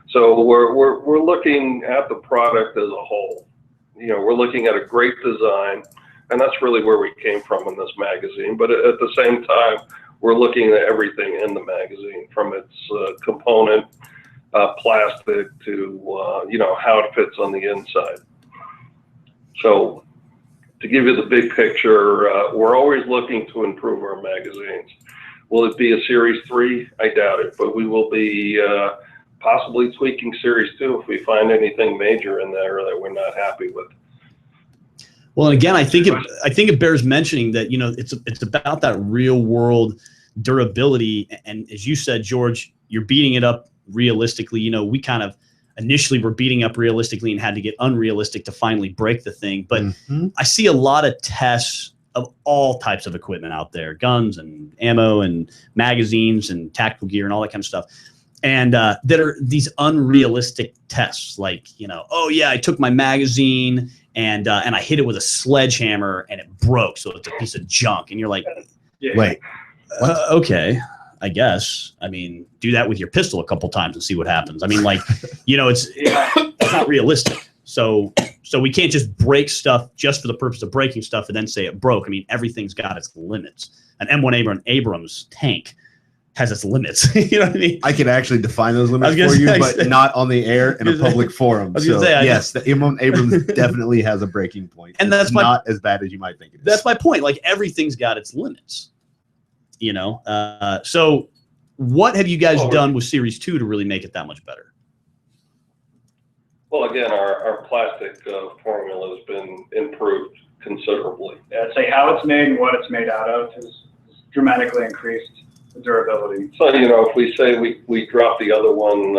So we're looking at the product as a whole. You know, we're looking at a great design, and that's really where we came from in this magazine. But at the same time, we're looking at everything in the magazine, from its component, plastic, to you know, how it fits on the inside. So to give you the big picture, we're always looking to improve our magazines. Will it be a Series 3? I doubt it, but we will be possibly tweaking Series 2 if we find anything major in there that we're not happy with. Well, and again, I think it bears mentioning that, you know, it's about that real world durability. And as you said, George, you're beating it up realistically. You know, we kind of initially were beating up realistically and had to get unrealistic to finally break the thing. But I see a lot of tests of all types of equipment out there, guns and ammo and magazines and tactical gear and all that kind of stuff. And that are these unrealistic tests, like, you know, oh yeah, I took my magazine and I hit it with a sledgehammer and it broke, so it's a piece of junk. And you're like, wait, okay, I guess. I mean, do that with your pistol a couple times and see what happens. I mean, like, you know, it's not realistic. So we can't just break stuff just for the purpose of breaking stuff and then say it broke. I mean, everything's got its limits. An M1 Abrams tank has its limits. You know what I mean? I could actually define those limits for you, but not on the air in a public forum. So yes, the M1 Abrams definitely has a breaking point. And that's not as bad as you might think it is. That's my point. Like, everything's got its limits. You know? So what have you guys done with Series 2 to really make it that much better? Well, again, our plastic formula has been improved considerably. Yeah, I'd say how it's made and what it's made out of has dramatically increased the durability. So, you know, if we say we dropped the other one,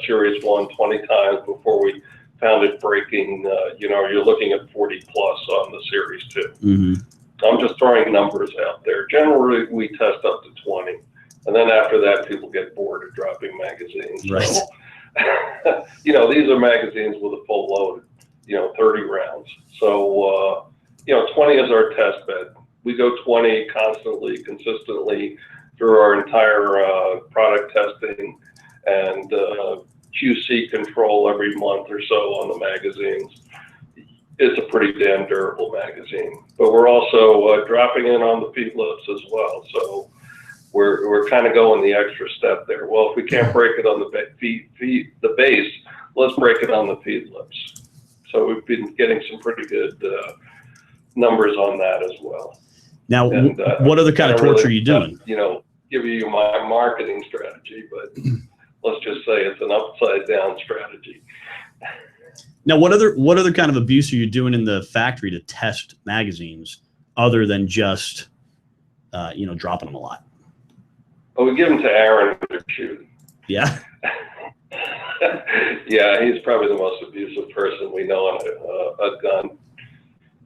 Series 1, 20 times before we found it breaking, you know, you're looking at 40 plus on the Series 2. Mm-hmm. I'm just throwing numbers out there. Generally, we test up to 20. And then after that, people get bored of dropping magazines. Right. So, you know, these are magazines with a full load, you know, 30 rounds. So, you know, 20 is our test bed. We go 20 constantly, consistently through our entire product testing and QC control every month or so on the magazines. It's a pretty damn durable magazine. But we're also dropping in on the feed lips as well. So we're kind of going the extra step there. Well, if we can't break it on the base, let's break it on the feed lips. So we've been getting some pretty good numbers on that as well. Now, and, what other kind of torture are you doing? You know, give you my marketing strategy, but let's just say it's an upside down strategy. Now, what other kind of abuse are you doing in the factory to test magazines other than just, you know, dropping them a lot? Well, we give them to Aaron to shoot. Yeah. Yeah, he's probably the most abusive person we know on a gun.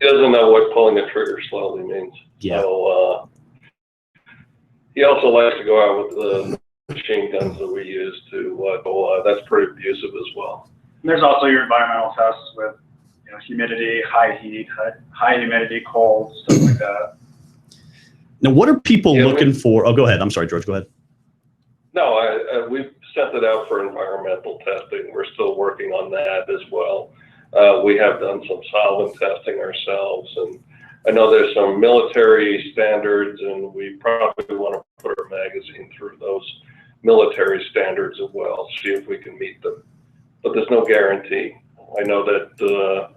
He doesn't know what pulling a trigger slowly means. Yeah. So he also likes to go out with the machine guns that we use to. That's pretty abusive as well. And there's also your environmental tests with, you know, humidity, high heat, high humidity, cold, stuff like that. Now, what are people looking for? Oh, go ahead. I'm sorry, George. Go ahead. No, we've sent it out for environmental testing. We're still working on that as well. We have done some solvent testing ourselves, and I know there's some military standards, and we probably want to put our magazine through those military standards as well, see if we can meet them. But there's no guarantee. I know that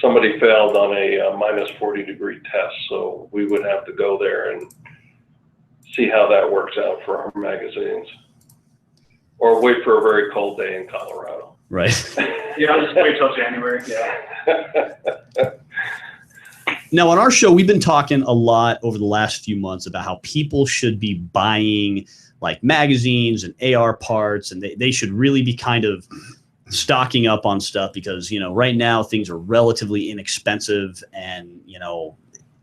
somebody failed on a minus 40-degree test, so we would have to go there and see how that works out for our magazines. Or wait for a very cold day in Colorado. Right. Yeah, I'll just wait till January. Yeah. Now, on our show, we've been talking a lot over the last few months about how people should be buying like magazines and AR parts, and they should really be kind of stocking up on stuff because, you know, right now things are relatively inexpensive and, you know,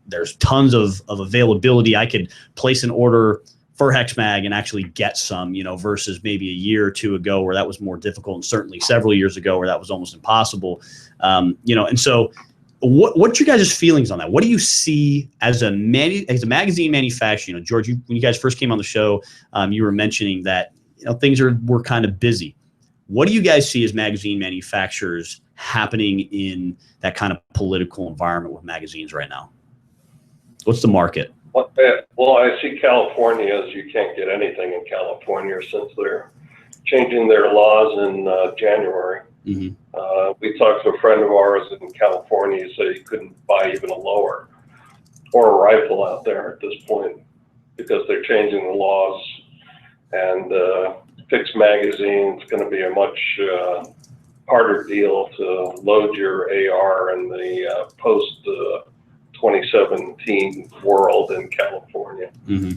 there's tons of availability. I could place an order for Hexmag and actually get some, you know, versus maybe a year or two ago where that was more difficult, and certainly several years ago where that was almost impossible. You know, and so what's your guys' feelings on that? What do you see as a magazine manufacturer? You know, George, when you guys first came on the show, you were mentioning that, you know, things were kind of busy. What do you guys see as magazine manufacturers happening in that kind of political environment with magazines right now? What's the market? Well, I see California as you can't get anything in California since they're changing their laws in January. Mm-hmm. We talked to a friend of ours in California. He said he couldn't buy even a lower or a rifle out there at this point because they're changing the laws. And fixed magazine is going to be a much harder deal to load your AR in the post 2017 world in California. Mm-hmm.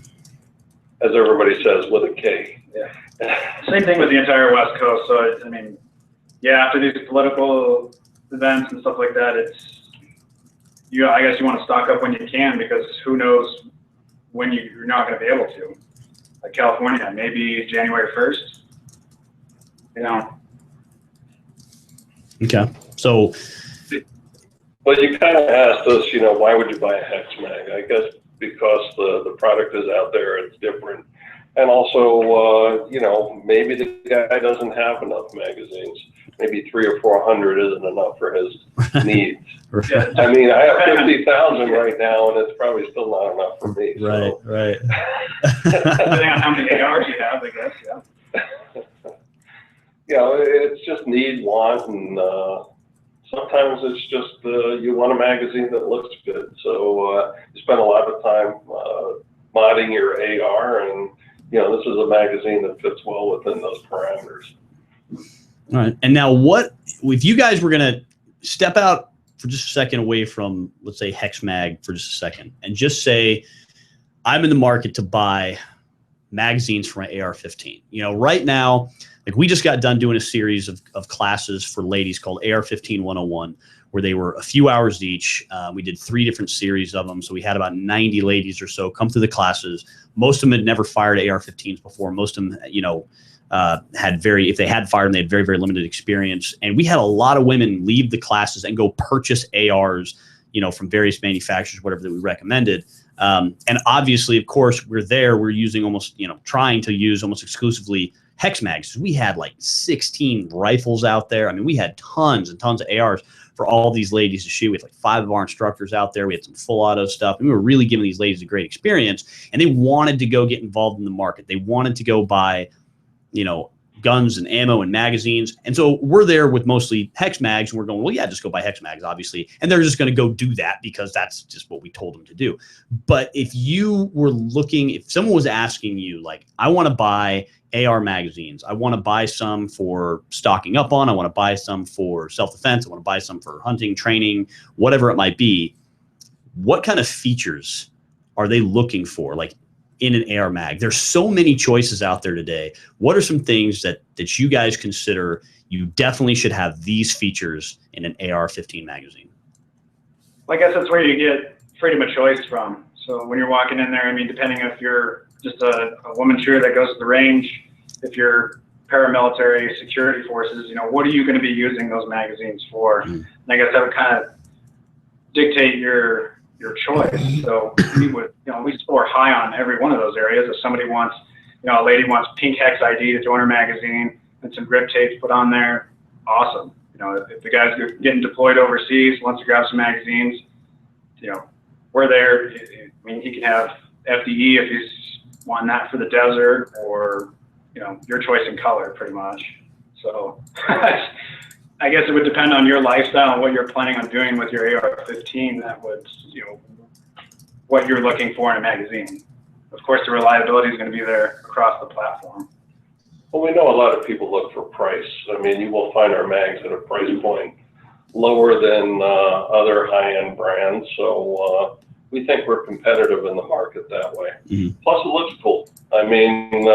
As everybody says, with a K. Yeah. Same thing with the entire West Coast. So, I mean, yeah, after these political events and stuff like that, I guess you want to stock up when you can, because who knows when you're not going to be able to. Like California, maybe January 1st, you know. Okay. So, well, you kind of asked us, you know, why would you buy a Hexmag? I guess because the product is out there, it's different. And also, you know, maybe the guy doesn't have enough magazines. Maybe 300 or 400 isn't enough for his needs. right. I mean, I have 50,000 right now, and it's probably still not enough for me. Right, so. right. Depending on how many ARs you have, I guess, yeah. You know, it's just need, want, and sometimes it's just you want a magazine that looks good. So you spend a lot of time modding your AR, and you know, this is a magazine that fits well within those parameters. All right. And now what, if you guys were going to step out for just a second away from, let's say, Hexmag for just a second, and just say, I'm in the market to buy magazines for my AR-15. You know, right now, like we just got done doing a series of classes for ladies called AR-15 101, where they were a few hours each. We did 3 different series of them. So we had about 90 ladies or so come through the classes. Most of them had never fired AR-15s before. Most of them, you know, if they had fired them, they had very, very limited experience. And we had a lot of women leave the classes and go purchase ARs, you know, from various manufacturers, whatever that we recommended. And obviously, of course, we're using almost, you know, trying to use almost exclusively Hexmags. We had like 16 rifles out there. I mean, we had tons and tons of ARs for all these ladies to shoot. We had like 5 of our instructors out there. We had some full auto stuff. And we were really giving these ladies a great experience. And they wanted to go get involved in the market. They wanted to go buy, you know, guns and ammo and magazines. And so we're there with mostly Hexmags, and we're going, well, yeah, just go buy Hexmags, obviously. And they're just going to go do that because that's just what we told them to do. But if you were looking, if someone was asking you, like, I want to buy AR magazines, I want to buy some for stocking up on, I want to buy some for self-defense, I want to buy some for hunting, training, whatever it might be, what kind of features are they looking for? Like, in an AR mag, there's so many choices out there today. What are some things that you guys consider you definitely should have these features in an AR-15 magazine? Well, I guess that's where you get freedom of choice from. So when you're walking in there, I mean, depending if you're just a woman shooter that goes to the range, if you're paramilitary security forces, you know, what are you going to be using those magazines for? And I guess that would kind of dictate your choice. So we would, you know, we score high on every one of those areas. If somebody wants, you know, a lady wants pink Hex ID to join her magazine and some grip tapes put on there, awesome. You know, if the guy's getting deployed overseas, wants to grab some magazines, you know, we're there. I mean, he can have FDE if he's wanting that for the desert, or your choice in color, pretty much. So I guess it would depend on your lifestyle and what you're planning on doing with your AR-15. That would, what you're looking for in a magazine. Of course, the reliability is going to be there across the platform. Well, we know a lot of people look for price. I mean, you will find our mags at a price point lower than other high-end brands. So we think we're competitive in the market that way. Mm-hmm. Plus, it looks cool. I mean,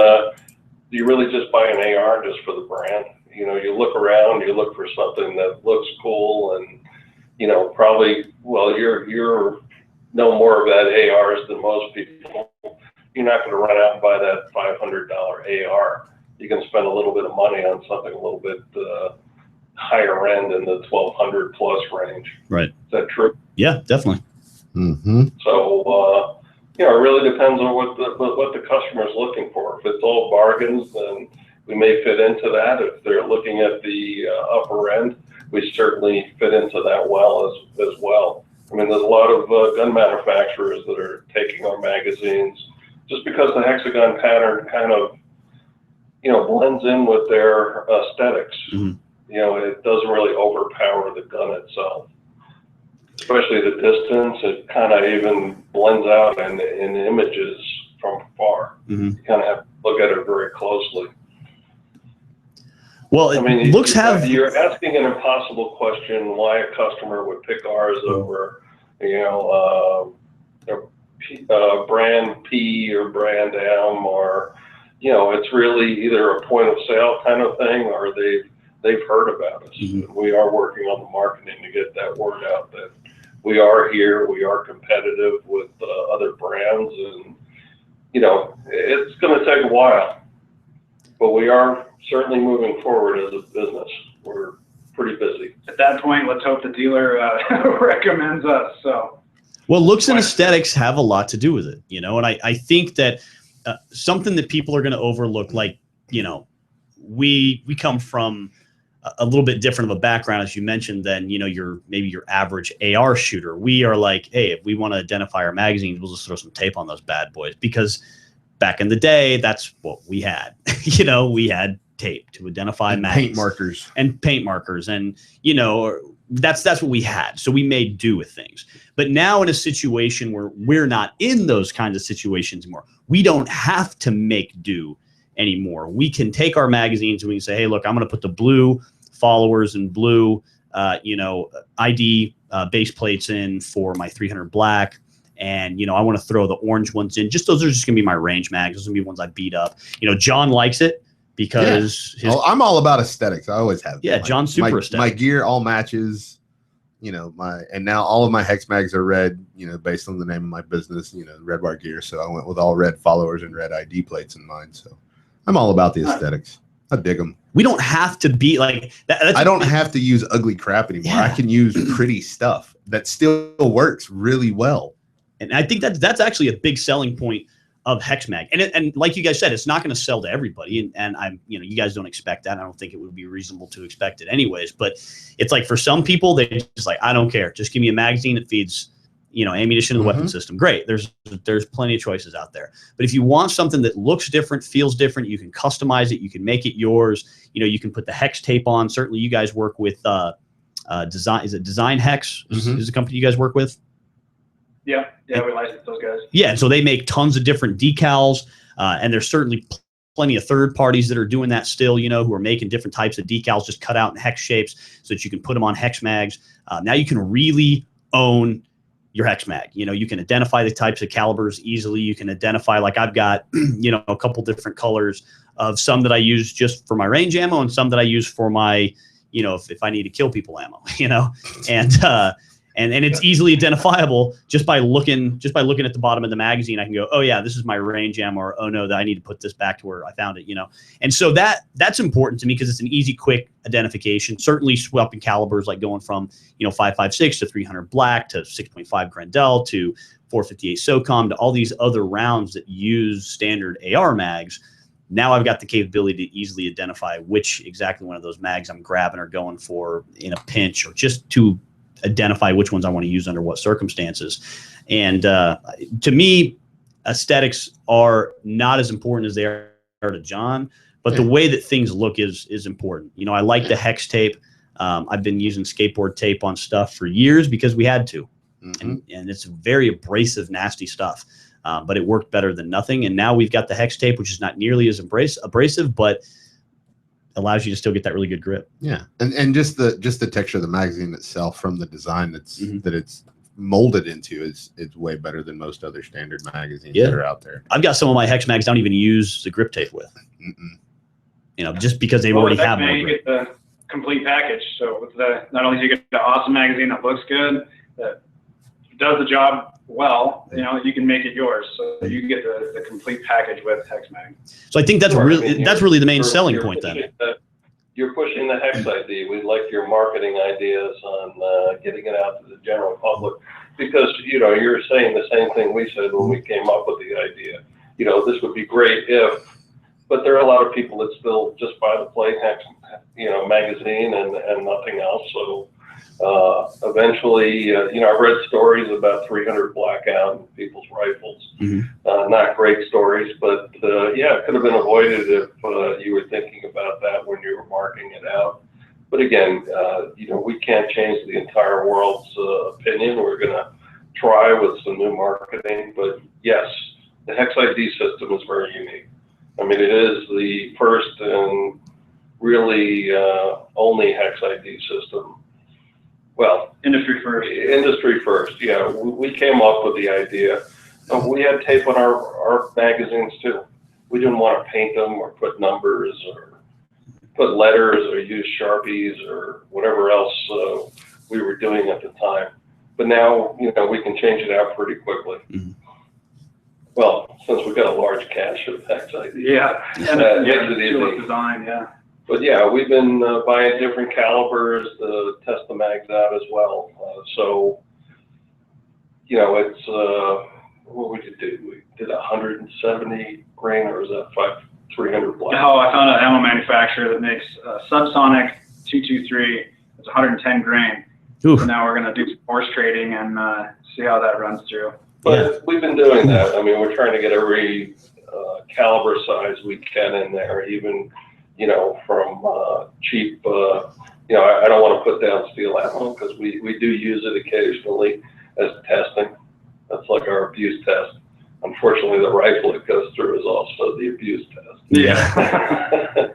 you really just buy an AR just for the brand. You look around, you look for something that looks cool, and probably, well, you're know more about ARs than most people. You're not going to run out and buy that $500 AR. You can spend a little bit of money on something a little bit higher end in the 1,200 plus range. Right. Is that true? Yeah, definitely. Mm-hmm. So it really depends on what the customer is looking for. If it's all bargains, then we may fit into that. If they're looking at the upper end, we certainly fit into that well as well. I mean, there's a lot of gun manufacturers that are taking our magazines just because the hexagon pattern kind of, blends in with their aesthetics. Mm-hmm. It doesn't really overpower the gun itself. Especially the distance, it kind of even blends out in images from far. Mm-hmm. You kind of have to look at it very closely. Well, You're asking an impossible question why a customer would pick ours over, brand P or brand M, or, it's really either a point of sale kind of thing, or they've heard about us. Mm-hmm. We are working on the marketing to get that word out that we are here, we are competitive with other brands, and, it's going to take a while, but we are certainly moving forward as a business. We're pretty busy. At that point, let's hope the dealer recommends us. So, well, looks and aesthetics have a lot to do with it, and I think that something that people are going to overlook, like, we come from a little bit different of a background, as you mentioned, than, maybe your average AR shooter. We are like, hey, if we want to identify our magazines, we'll just throw some tape on those bad boys, because back in the day, that's what we had. We had tape to identify and magazines. Paint markers. And, that's what we had. So we made do with things. But now in a situation where we're not in those kinds of situations anymore, we don't have to make do anymore. We can take our magazines and we can say, hey, look, I'm going to put the blue followers and blue, ID base plates in for my 300 black. And, I want to throw the orange ones in. Those are just going to be my range mags. Those are going to be ones I beat up. John likes it because I'm all about aesthetics. I always have. Yeah, John's super aesthetic. My gear all matches. And now all of my Hexmags are red, based on the name of my business, Red Bar Gear. So I went with all red followers and red ID plates in mine. So I'm all about the aesthetics. I dig them. We don't have to be like that. I don't have to use ugly crap anymore. Yeah. I can use pretty stuff that still works really well. And I think that's actually a big selling point of Hexmag. And like you guys said, it's not going to sell to everybody. And I'm, you guys don't expect that. I don't think it would be reasonable to expect it anyways. But it's like, for some people, they just like, I don't care. Just give me a magazine that feeds, ammunition to the weapon system. Great. There's plenty of choices out there. But if you want something that looks different, feels different, you can customize it. You can make it yours. You can put the hex tape on. Certainly you guys work with Design. Is it Design Hex? Is the company you guys work with? Yeah, we license those guys. Yeah, so they make tons of different decals, and there's certainly plenty of third parties that are doing that still, who are making different types of decals just cut out in hex shapes so that you can put them on Hexmags. Now you can really own your Hexmag. You can identify the types of calibers easily. You can identify, like I've got, a couple different colors of some that I use just for my range ammo and some that I use for my, if I need to kill people ammo, and it's easily identifiable just by looking at the bottom of the magazine. I can go, oh yeah, this is my range ammo, or oh no, that I need to put this back to where I found it, And so that's important to me because it's an easy, quick identification. Certainly swapping calibers, like going from 5.56 to 300 black to 6.5 Grendel to 458 SOCOM to all these other rounds that use standard AR mags. Now I've got the capability to easily identify which exactly one of those mags I'm grabbing or going for in a pinch, or just to identify which ones I want to use under what circumstances. And to me, aesthetics are not as important as they are to John, but the way that things look is important. You know, I like the hex tape. I've been using skateboard tape on stuff for years because we had to, and it's very abrasive, nasty stuff. But it worked better than nothing. And now we've got the hex tape, which is not nearly as abrasive, but allows you to still get that really good grip. Yeah, and just the texture of the magazine itself, from the design that it's molded into, is way better than most other standard magazines that are out there. I've got some of my Hexmags I don't even use the grip tape with. You know, just because they already have more grip. You get the complete package. So with not only do you get the awesome magazine that looks good, that does the job well, you know, you can make it yours. So you get the complete package with Hexmag. So I think that's really the main selling point then. You're pushing the Hex ID. We like your marketing ideas on getting it out to the general public, because, you know, you're saying the same thing we said when we came up with the idea. You know, this would be great if, but there are a lot of people that still just buy the plain Hex, you know, magazine and nothing else. So eventually, you know, I've read stories about 300 blackout in people's rifles. Not great stories, but yeah, it could have been avoided if you were thinking about that when you were marking it out. But again, you know, we can't change the entire world's opinion. We're going to try with some new marketing, but yes, the Hex ID system is very unique. I mean, it is the first and really only Hex ID system. Well, industry first. Industry first, yeah. We came up with the idea. We had tape on our magazines too. We didn't want to paint them or put numbers or put letters or use Sharpies or whatever else we were doing at the time. But now, you know, we can change it out pretty quickly. Well, since we've got a large cache of Hex ID. Yeah, and the design, yeah. But yeah, we've been buying different calibers to test the mags out as well. So, you know, it's, what would you do? We did 170 grain, or was that 300 black? Oh, I found an ammo manufacturer that makes Subsonic 223. It's 110 grain. So now we're going to do some horse trading and see how that runs through. But we've been doing that. I mean, we're trying to get every caliber size we can in there, even, you know, from cheap, you know, I don't want to put down steel ammo because we do use it occasionally as testing. That's like our abuse test. Unfortunately, the rifle it goes through is also the abuse test. Yeah.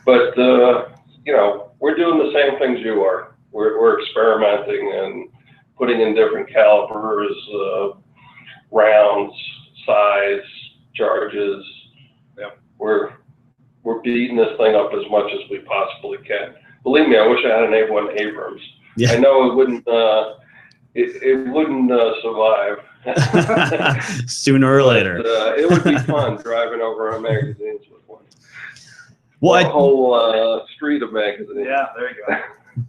But, you know, we're doing the same things you are. We're experimenting and putting in different calibers, rounds, size, charges. Yeah. We're beating this thing up as much as we possibly can. Believe me, I wish I had an A1 Abrams. Yeah. I know it wouldn't survive. Sooner or later. It would be fun driving over our magazines with one. Well, a whole street of magazines. Yeah, there you go.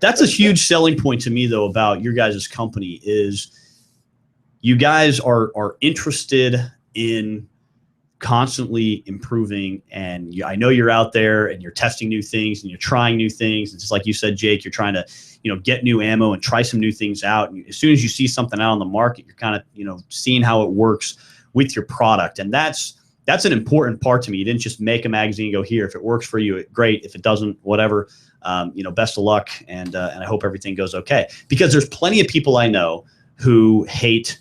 That's a huge selling point to me, though, about your guys' company is you guys are interested in constantly improving, and I know you're out there and you're testing new things and you're trying new things. It's just like you said, Jake, you're trying to, you know, get new ammo and try some new things out. And as soon as you see something out on the market, you're kind of, you know, seeing how it works with your product. And that's an important part to me. You didn't just make a magazine and go, here, if it works for you, great. If it doesn't, whatever, you know, best of luck. And I hope everything goes okay, because there's plenty of people I know who hate,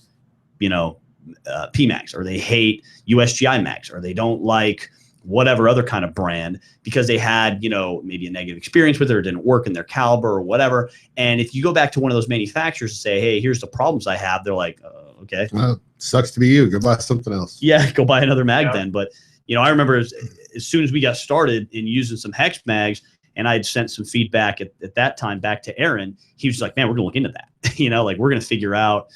you know, PMags, or they hate USGI mags, or they don't like whatever other kind of brand because they had, you know, maybe a negative experience with it or didn't work in their caliber or whatever. And if you go back to one of those manufacturers and say, hey, here's the problems I have, they're like, okay. Well, sucks to be you. Go buy something else. Yeah, go buy another mag then. But, you know, I remember as soon as we got started in using some Hex mags, and I had sent some feedback at that time back to Aaron, he was like, man, we're going to look into that. You know, like, we're going to figure out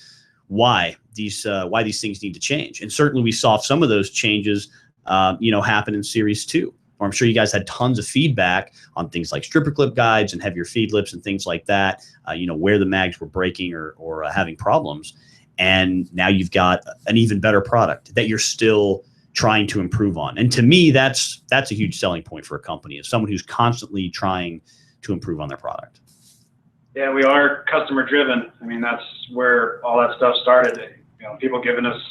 why these things need to change. And certainly we saw some of those changes, you know, happen in Series 2. Or I'm sure you guys had tons of feedback on things like stripper clip guides and heavier feed lips and things like that, you know, where the mags were breaking or having problems. And now you've got an even better product that you're still trying to improve on. And to me, that's a huge selling point for a company, is someone who's constantly trying to improve on their product. Yeah, we are customer driven. I mean, that's where all that stuff started. You know, people giving us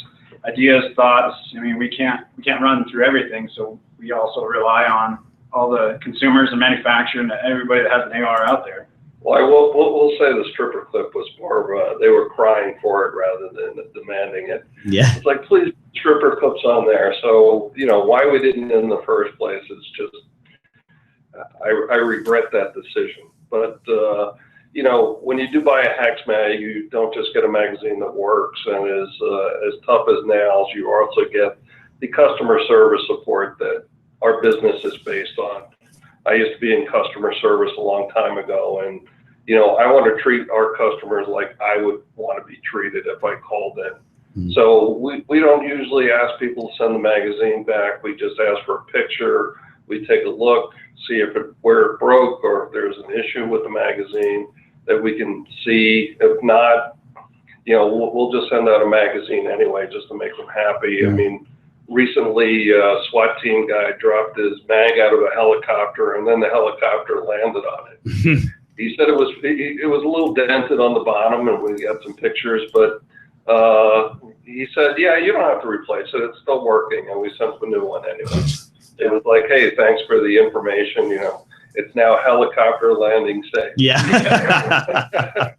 ideas, thoughts. I mean, we can't run through everything, so we also rely on all the consumers and manufacturers and everybody that has an AR out there. Well, we'll say the stripper clip was more of they were crying for it rather than demanding it. Yeah. It's like, please, stripper clips on there. So, you know, why we didn't in the first place is just, I regret that decision. But, you know, when you do buy a Hex Mag, you don't just get a magazine that works and is as tough as nails. You also get the customer service support that our business is based on. I used to be in customer service a long time ago, and you know, I want to treat our customers like I would want to be treated if I called in. So we don't usually ask people to send the magazine back. We just ask for a picture. We take a look, see where it broke or if there's an issue with the magazine that we can see. If not, you know, we'll just send out a magazine anyway just to make them happy. I mean, recently, SWAT team guy dropped his mag out of a helicopter, and then the helicopter landed on it. He said it was a little dented on the bottom, and we got some pictures, but he said, yeah, you don't have to replace it. It's still working, and we sent him a new one anyway. It was like, hey, thanks for the information. You know, it's now helicopter landing safe. Yeah.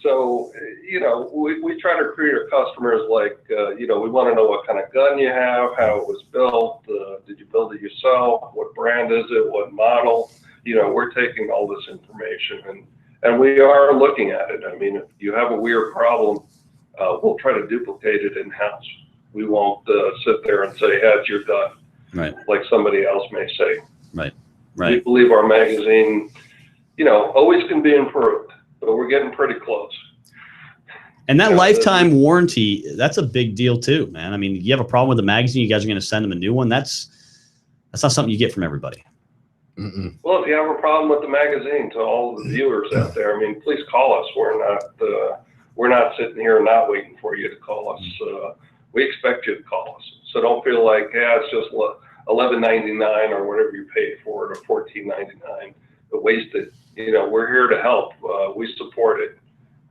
So, you know, we try to treat our customers like, you know, we want to know what kind of gun you have, how it was built, did you build it yourself, what brand is it, what model. You know, we're taking all this information and we are looking at it. I mean, if you have a weird problem, we'll try to duplicate it in-house. We won't sit there and say, hey, it's your gun, Right. like somebody else may say. Right. We Right. believe our magazine, you know, always can be improved, but we're getting pretty close. And that lifetime warranty, that's a big deal too, man. I mean, you have a problem with the magazine, you guys are going to send them a new one. That's not something you get from everybody. Well, if you have a problem with the magazine, to all the viewers out there, I mean, please call us. We're not sitting here not waiting for you to call us. We expect you to call us. So don't feel like, yeah, it's just $11.99 or whatever you paid for it, or $14.99. But wasted. You know, we're here to help. We support it,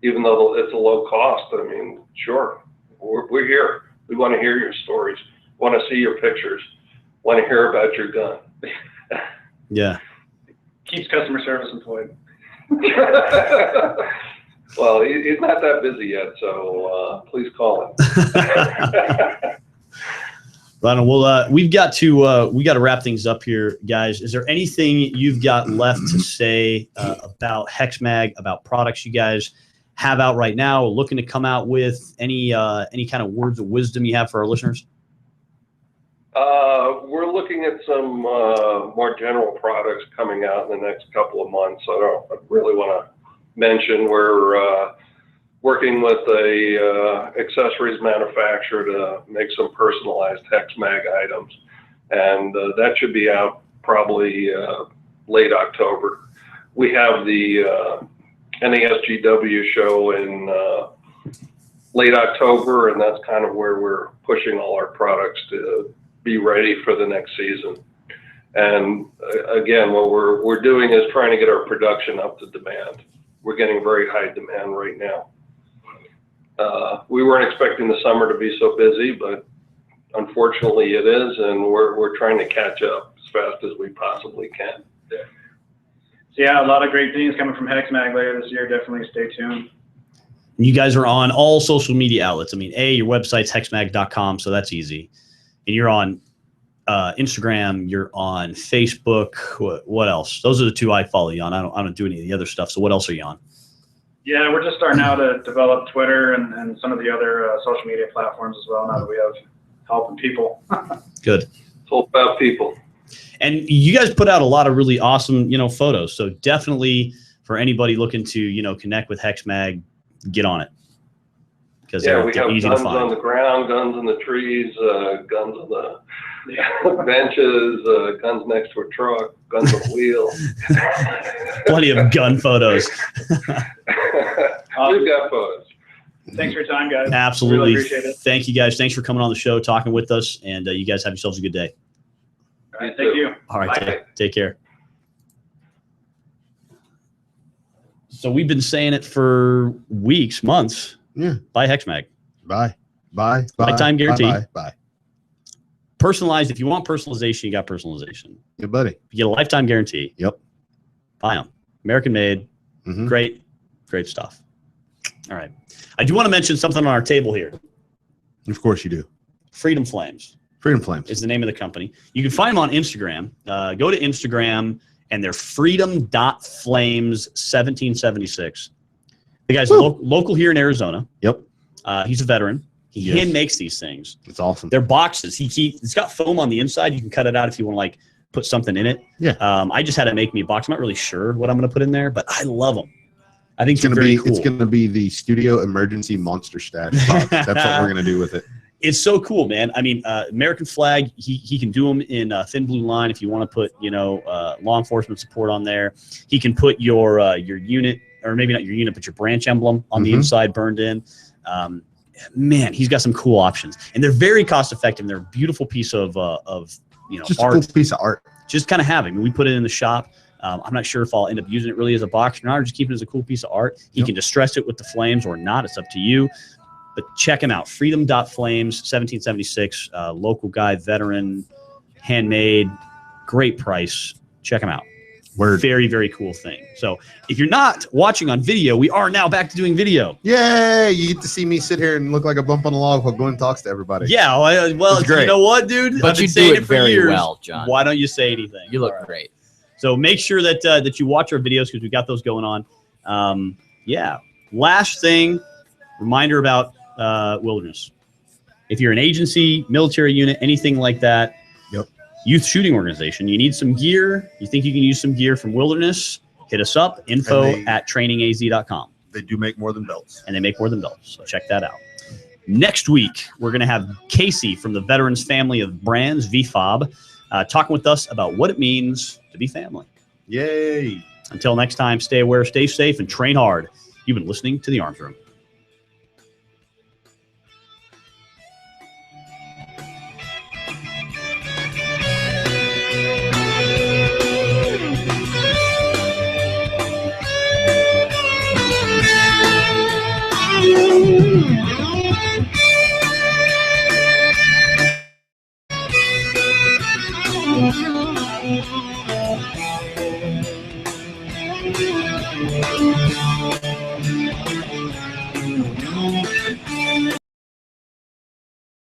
even though it's a low cost. I mean, sure, we're here. We want to hear your stories. Want to see your pictures. Want to hear about your gun. Yeah. Keeps customer service employed. Well, he's not that busy yet, so please call him. Ronald, well, we got to wrap things up here, guys. Is there anything you've got left to say about Hexmag, about products you guys have out right now, or looking to come out with? Any kind of words of wisdom you have for our listeners? We're looking at some more general products coming out in the next couple of months. I really want to mention we're working with a accessories manufacturer to make some personalized Hexmag items, and that should be out probably late October. We have the NASGW show in late October, and that's kind of where we're pushing all our products to be ready for the next season. And again, what we're doing is trying to get our production up to demand. We're getting very high demand right now. We weren't expecting the summer to be so busy, but unfortunately it is, and we're trying to catch up as fast as we possibly can. So yeah, a lot of great things coming from Hexmag later this year. Definitely stay tuned. You guys are on all social media outlets. I mean, your website's hexmag.com, so that's easy. And you're on Instagram, you're on Facebook. What else? Those are the two I follow you on. I don't do any of the other stuff. So what else are you on? Yeah, we're just starting now to develop Twitter and some of the other social media platforms as well, now that we have helping people. Good. It's all about people. And you guys put out a lot of really awesome, photos. So definitely for anybody looking to, connect with Hexmag, get on it. Because yeah, we have easy guns to find. on the ground, guns in the trees, guns on the benches, guns next to a truck, guns on the wheel. Plenty of gun photos. We've got photos. Thanks for your time, guys. Absolutely. Really appreciate it. Thank you, guys. Thanks for coming on the show, talking with us. And you guys have yourselves a good day. All right, thank you. All right. Take care. So we've been saying it for weeks, months. Yeah. Buy Hexmag. Bye. Lifetime guarantee. Bye. Personalized. If you want personalization, you got personalization. Yeah, buddy. You get a lifetime guarantee. Yep. Buy them. American made. Mhm. Great stuff. All right. I do want to mention something on our table here. Of course you do. Freedom Flames Freedom Flames. is the name of the company. You can find them on Instagram. Go to Instagram, and they're freedom.flames1776. The guy's local here in Arizona. Yep. He's a veteran. He Yes. hand makes these things. It's awesome. They're boxes. It's got foam on the inside. You can cut it out if you want to like put something in it. Yeah. I just had to make me a box. I'm not really sure what I'm going to put in there, but I love them. I think It's gonna very be cool. It's gonna be the studio emergency monster stash box. That's what we're gonna do with it. It's so cool, man. I mean, American flag. He can do them in thin blue line if you want to put law enforcement support on there. He can put your unit, or maybe not your unit, but your branch emblem on the inside burned in. Man, he's got some cool options, and they're very cost effective. They're a beautiful piece of Just art. a cool piece of art. Just kind of have it. I mean, we put it in the shop. I'm not sure if I'll end up using it really as a box or not, or just keep it as a cool piece of art. He can distress it with the flames or not. It's up to you. But check him out. Freedom.flames1776. Local guy, veteran, handmade, great price. Check him out. Word. Very, very cool thing. So if you're not watching on video, we are now back to doing video. Yay! You get to see me sit here and look like a bump on a log while Glenn talks to everybody. Yeah, well, It's great. you know what, dude? But I've been you saying do it for very years. well, John. Why don't you say anything? You look All right. great. So make sure that that you watch our videos because we got those going on. Yeah. Last thing, reminder about Wilderness. If you're an agency, military unit, anything like that, youth shooting organization, you need some gear, you think you can use some gear from Wilderness, hit us up, info@trainingaz.com. They do make more than belts. And they make more than belts, so check that out. Next week, we're going to have Casey from the Veterans Family of Brands, VFOB, talking with us about what it means to be family. Yay! Until next time, stay aware, stay safe, and train hard. You've been listening to The Arms Room. Thank you.